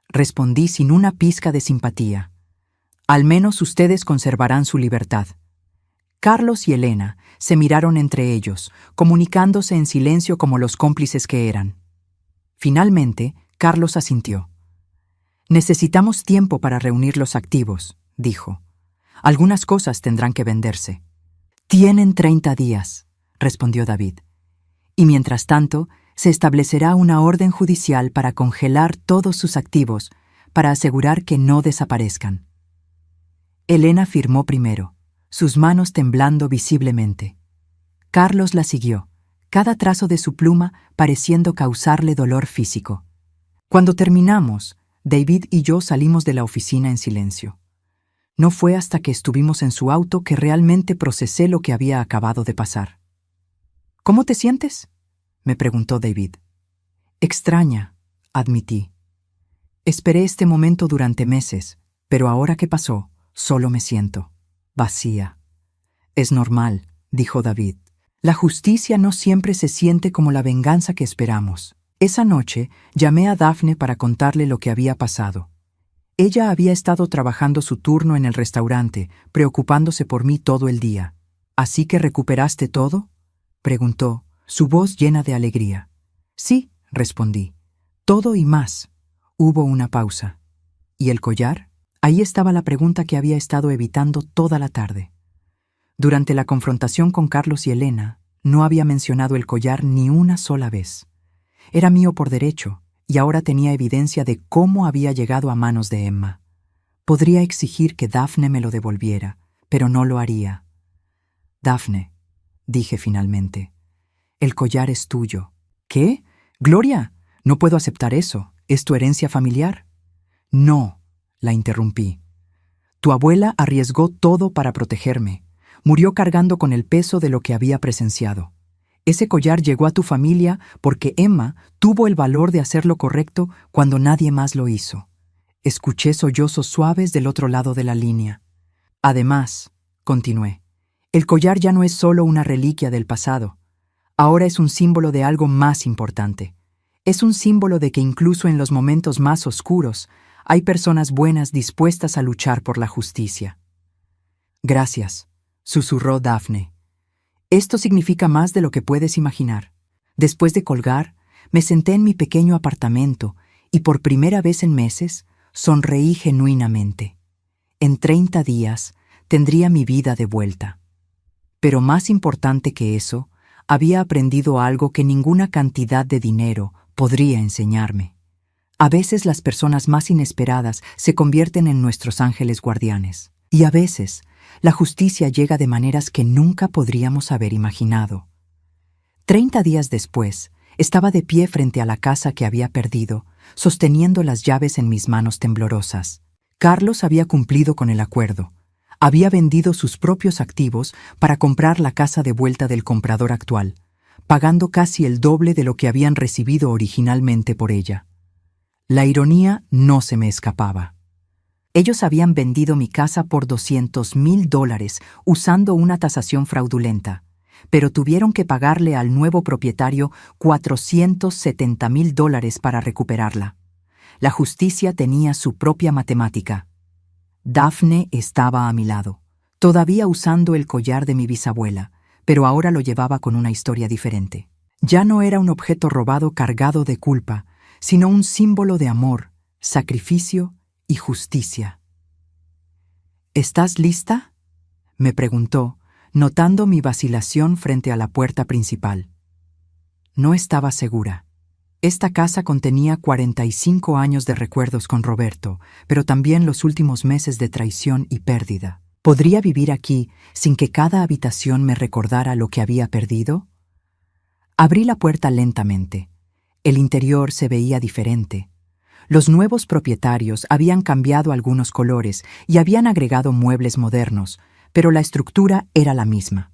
respondí sin una pizca de simpatía. Al menos ustedes conservarán su libertad. Carlos y Elena se miraron entre ellos, comunicándose en silencio como los cómplices que eran. Finalmente, Carlos asintió. Necesitamos tiempo para reunir los activos, dijo. Algunas cosas tendrán que venderse. Tienen 30 días, respondió David. Y mientras tanto, se establecerá una orden judicial para congelar todos sus activos, para asegurar que no desaparezcan. Elena firmó primero, sus manos temblando visiblemente. Carlos la siguió, cada trazo de su pluma pareciendo causarle dolor físico. Cuando terminamos, David y yo salimos de la oficina en silencio. No fue hasta que estuvimos en su auto que realmente procesé lo que había acabado de pasar. ¿Cómo te sientes?, me preguntó David. Extraña, admití. Esperé este momento durante meses, pero ahora que pasó, solo me siento vacía. Es normal, dijo David. La justicia no siempre se siente como la venganza que esperamos. Esa noche llamé a Daphne para contarle lo que había pasado. Ella había estado trabajando su turno en el restaurante, preocupándose por mí todo el día. ¿Así que recuperaste todo?, preguntó, su voz llena de alegría. Sí, respondí. Todo y más. Hubo una pausa. ¿Y el collar? Ahí estaba la pregunta que había estado evitando toda la tarde. Durante la confrontación con Carlos y Elena, no había mencionado el collar ni una sola vez. Era mío por derecho, y ahora tenía evidencia de cómo había llegado a manos de Emma. Podría exigir que Daphne me lo devolviera, pero no lo haría. Daphne, dije finalmente, el collar es tuyo. ¿Qué? Gloria, no puedo aceptar eso. ¿Es tu herencia familiar? No, la interrumpí. Tu abuela arriesgó todo para protegerme. Murió cargando con el peso de lo que había presenciado. Ese collar llegó a tu familia porque Emma tuvo el valor de hacer lo correcto cuando nadie más lo hizo. Escuché sollozos suaves del otro lado de la línea. Además, continué, el collar ya no es solo una reliquia del pasado. Ahora es un símbolo de algo más importante. Es un símbolo de que incluso en los momentos más oscuros hay personas buenas dispuestas a luchar por la justicia. Gracias, susurró Daphne. Esto significa más de lo que puedes imaginar. Después de colgar, me senté en mi pequeño apartamento y por primera vez en meses sonreí genuinamente. En 30 días tendría mi vida de vuelta. Pero más importante que eso, había aprendido algo que ninguna cantidad de dinero podría enseñarme. A veces las personas más inesperadas se convierten en nuestros ángeles guardianes. Y a veces la justicia llega de maneras que nunca podríamos haber imaginado. 30 días después, estaba de pie frente a la casa que había perdido, sosteniendo las llaves en mis manos temblorosas. Carlos había cumplido con el acuerdo. Había vendido sus propios activos para comprar la casa de vuelta del comprador actual, pagando casi el doble de lo que habían recibido originalmente por ella. La ironía no se me escapaba. Ellos habían vendido mi casa por $200,000 usando una tasación fraudulenta, pero tuvieron que pagarle al nuevo propietario $470,000 para recuperarla. La justicia tenía su propia matemática. Daphne estaba a mi lado, todavía usando el collar de mi bisabuela, pero ahora lo llevaba con una historia diferente. Ya no era un objeto robado cargado de culpa, sino un símbolo de amor, sacrificio y justicia. ¿Estás lista?, me preguntó, notando mi vacilación frente a la puerta principal. No estaba segura. Esta casa contenía 45 años de recuerdos con Roberto, pero también los últimos meses de traición y pérdida. ¿Podría vivir aquí sin que cada habitación me recordara lo que había perdido? Abrí la puerta lentamente. El interior se veía diferente. Los nuevos propietarios habían cambiado algunos colores y habían agregado muebles modernos, pero la estructura era la misma.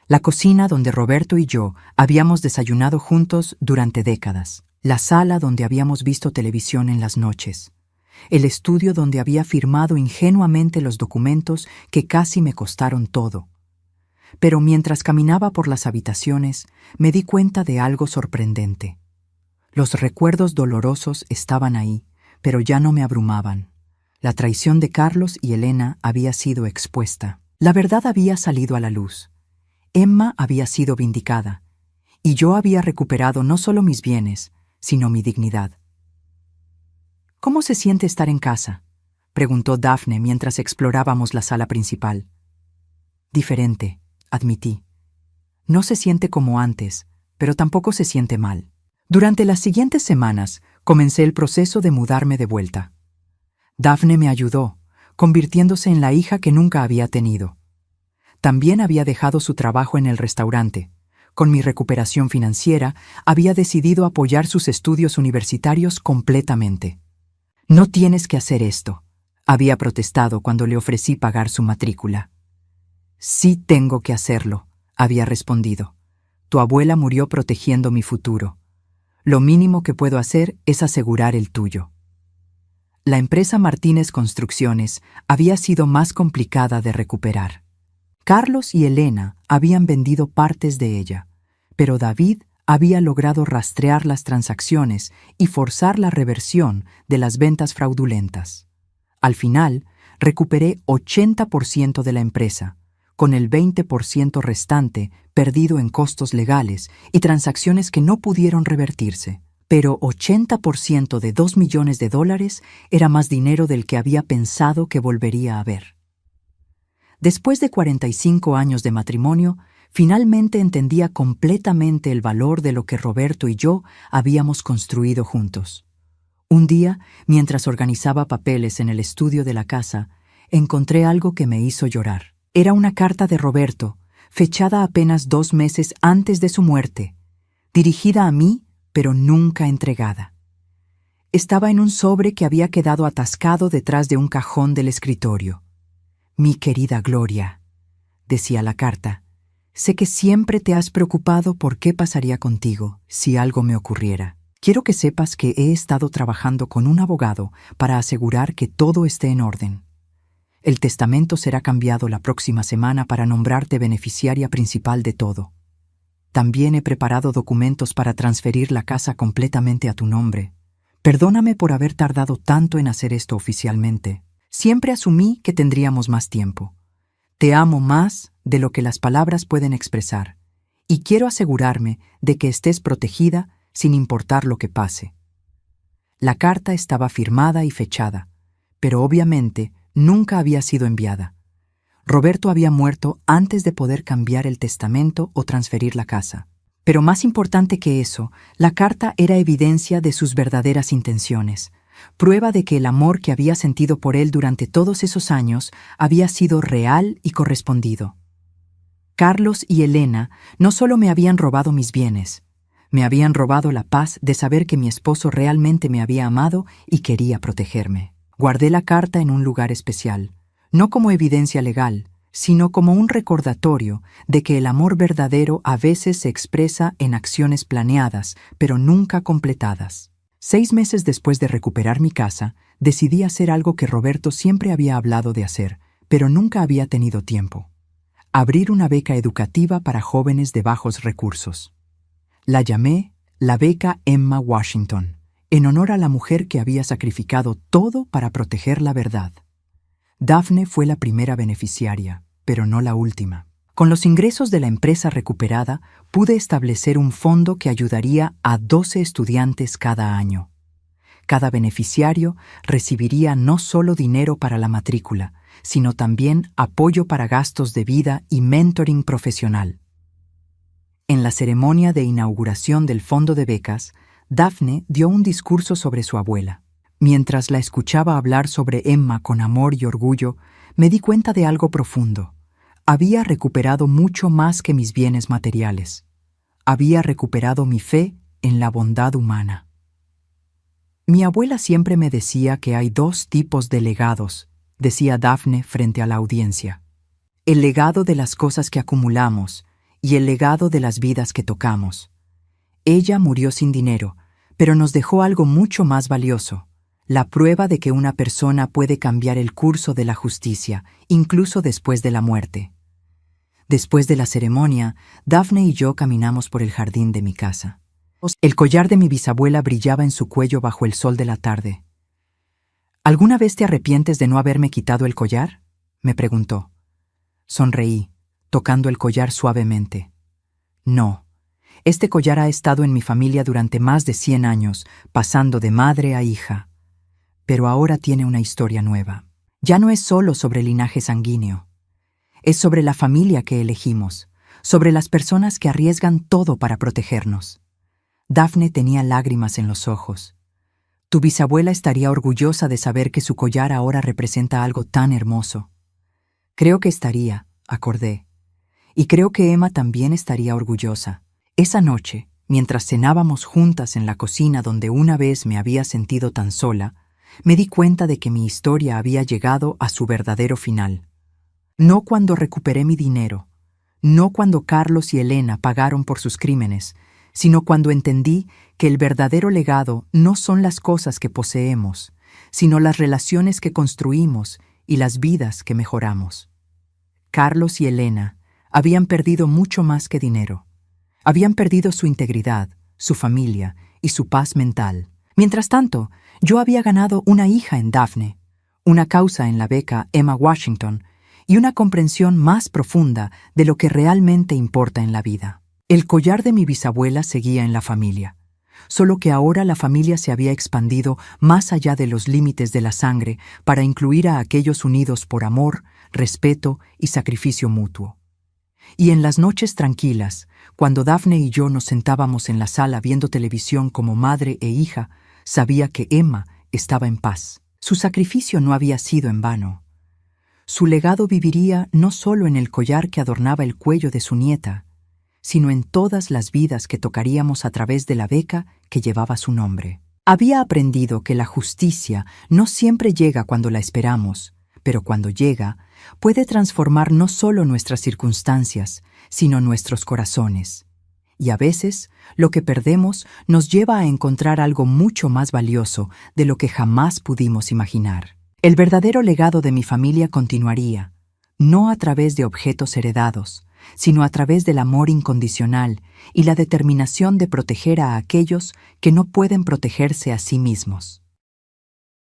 La cocina donde Roberto y yo habíamos desayunado juntos durante décadas. La sala donde habíamos visto televisión en las noches. El estudio donde había firmado ingenuamente los documentos que casi me costaron todo. Pero mientras caminaba por las habitaciones, me di cuenta de algo sorprendente. Los recuerdos dolorosos estaban ahí, pero ya no me abrumaban. La traición de Carlos y Elena había sido expuesta. La verdad había salido a la luz. Emma había sido vindicada, y yo había recuperado no solo mis bienes, sino mi dignidad. ¿Cómo se siente estar en casa?, preguntó Daphne mientras explorábamos la sala principal. Diferente, admití. No se siente como antes, pero tampoco se siente mal. Durante las siguientes semanas, comencé el proceso de mudarme de vuelta. Daphne me ayudó, convirtiéndose en la hija que nunca había tenido. También había dejado su trabajo en el restaurante. Con mi recuperación financiera, había decidido apoyar sus estudios universitarios completamente. «No tienes que hacer esto», había protestado cuando le ofrecí pagar su matrícula. «Sí tengo que hacerlo», había respondido. «Tu abuela murió protegiendo mi futuro. Lo mínimo que puedo hacer es asegurar el tuyo». La empresa Martínez Construcciones había sido más complicada de recuperar. Carlos y Elena habían vendido partes de ella, pero David había logrado rastrear las transacciones y forzar la reversión de las ventas fraudulentas. Al final, recuperé 80% de la empresa, con el 20% restante perdido en costos legales y transacciones que no pudieron revertirse. Pero 80% de $2 millones era más dinero del que había pensado que volvería a ver. Después de 45 años de matrimonio, finalmente entendía completamente el valor de lo que Roberto y yo habíamos construido juntos. Un día, mientras organizaba papeles en el estudio de la casa, encontré algo que me hizo llorar. Era una carta de Roberto, fechada apenas 2 meses antes de su muerte, dirigida a mí, pero nunca entregada. Estaba en un sobre que había quedado atascado detrás de un cajón del escritorio. «Mi querida Gloria», decía la carta, «sé que siempre te has preocupado por qué pasaría contigo si algo me ocurriera. Quiero que sepas que he estado trabajando con un abogado para asegurar que todo esté en orden. El testamento será cambiado la próxima semana para nombrarte beneficiaria principal de todo. También he preparado documentos para transferir la casa completamente a tu nombre. Perdóname por haber tardado tanto en hacer esto oficialmente. Siempre asumí que tendríamos más tiempo. Te amo más de lo que las palabras pueden expresar, y quiero asegurarme de que estés protegida sin importar lo que pase». La carta estaba firmada y fechada, pero obviamente nunca había sido enviada. Roberto había muerto antes de poder cambiar el testamento o transferir la casa. Pero más importante que eso, la carta era evidencia de sus verdaderas intenciones, prueba de que el amor que había sentido por él durante todos esos años había sido real y correspondido. Carlos y Elena no solo me habían robado mis bienes, me habían robado la paz de saber que mi esposo realmente me había amado y quería protegerme. Guardé la carta en un lugar especial. no como evidencia legal, sino como un recordatorio de que el amor verdadero a veces se expresa en acciones planeadas, pero nunca completadas. 6 meses después de recuperar mi casa, decidí hacer algo que Roberto siempre había hablado de hacer, pero nunca había tenido tiempo: abrir una beca educativa para jóvenes de bajos recursos. La llamé la beca Emma Washington, en honor a la mujer que había sacrificado todo para proteger la verdad. Daphne fue la primera beneficiaria, pero no la última. Con los ingresos de la empresa recuperada, pude establecer un fondo que ayudaría a 12 estudiantes cada año. Cada beneficiario recibiría no solo dinero para la matrícula, sino también apoyo para gastos de vida y mentoring profesional. En la ceremonia de inauguración del fondo de becas, Daphne dio un discurso sobre su abuela. Mientras la escuchaba hablar sobre Emma con amor y orgullo, me di cuenta de algo profundo. Había recuperado mucho más que mis bienes materiales. Había recuperado mi fe en la bondad humana. Mi abuela siempre me decía que hay 2 tipos de legados, decía Daphne frente a la audiencia: el legado de las cosas que acumulamos y el legado de las vidas que tocamos. Ella murió sin dinero, pero nos dejó algo mucho más valioso: la prueba de que una persona puede cambiar el curso de la justicia, incluso después de la muerte. Después de la ceremonia, Daphne y yo caminamos por el jardín de mi casa. El collar de mi bisabuela brillaba en su cuello bajo el sol de la tarde. ¿Alguna vez te arrepientes de no haberme quitado el collar?, me preguntó. Sonreí, tocando el collar suavemente. No, este collar ha estado en mi familia durante más de 100 años, pasando de madre a hija. Pero ahora tiene una historia nueva. Ya no es solo sobre linaje sanguíneo. Es sobre la familia que elegimos, sobre las personas que arriesgan todo para protegernos. Daphne tenía lágrimas en los ojos. Tu bisabuela estaría orgullosa de saber que su collar ahora representa algo tan hermoso. Creo que estaría, acordé. Y creo que Emma también estaría orgullosa. Esa noche, mientras cenábamos juntas en la cocina donde una vez me había sentido tan sola, me di cuenta de que mi historia había llegado a su verdadero final. No cuando recuperé mi dinero, no cuando Carlos y Elena pagaron por sus crímenes, sino cuando entendí que el verdadero legado no son las cosas que poseemos, sino las relaciones que construimos y las vidas que mejoramos. Carlos y Elena habían perdido mucho más que dinero. Habían perdido su integridad, su familia y su paz mental. Mientras tanto, yo había ganado una hija en Daphne, una causa en la beca Emma Washington y una comprensión más profunda de lo que realmente importa en la vida. El collar de mi bisabuela seguía en la familia, solo que ahora la familia se había expandido más allá de los límites de la sangre para incluir a aquellos unidos por amor, respeto y sacrificio mutuo. Y en las noches tranquilas, cuando Daphne y yo nos sentábamos en la sala viendo televisión como madre e hija, sabía que Emma estaba en paz. Su sacrificio no había sido en vano. Su legado viviría no solo en el collar que adornaba el cuello de su nieta, sino en todas las vidas que tocaríamos a través de la beca que llevaba su nombre. Había aprendido que la justicia no siempre llega cuando la esperamos, pero cuando llega, puede transformar no solo nuestras circunstancias, sino nuestros corazones. Y a veces, lo que perdemos nos lleva a encontrar algo mucho más valioso de lo que jamás pudimos imaginar. El verdadero legado de mi familia continuaría, no a través de objetos heredados, sino a través del amor incondicional y la determinación de proteger a aquellos que no pueden protegerse a sí mismos.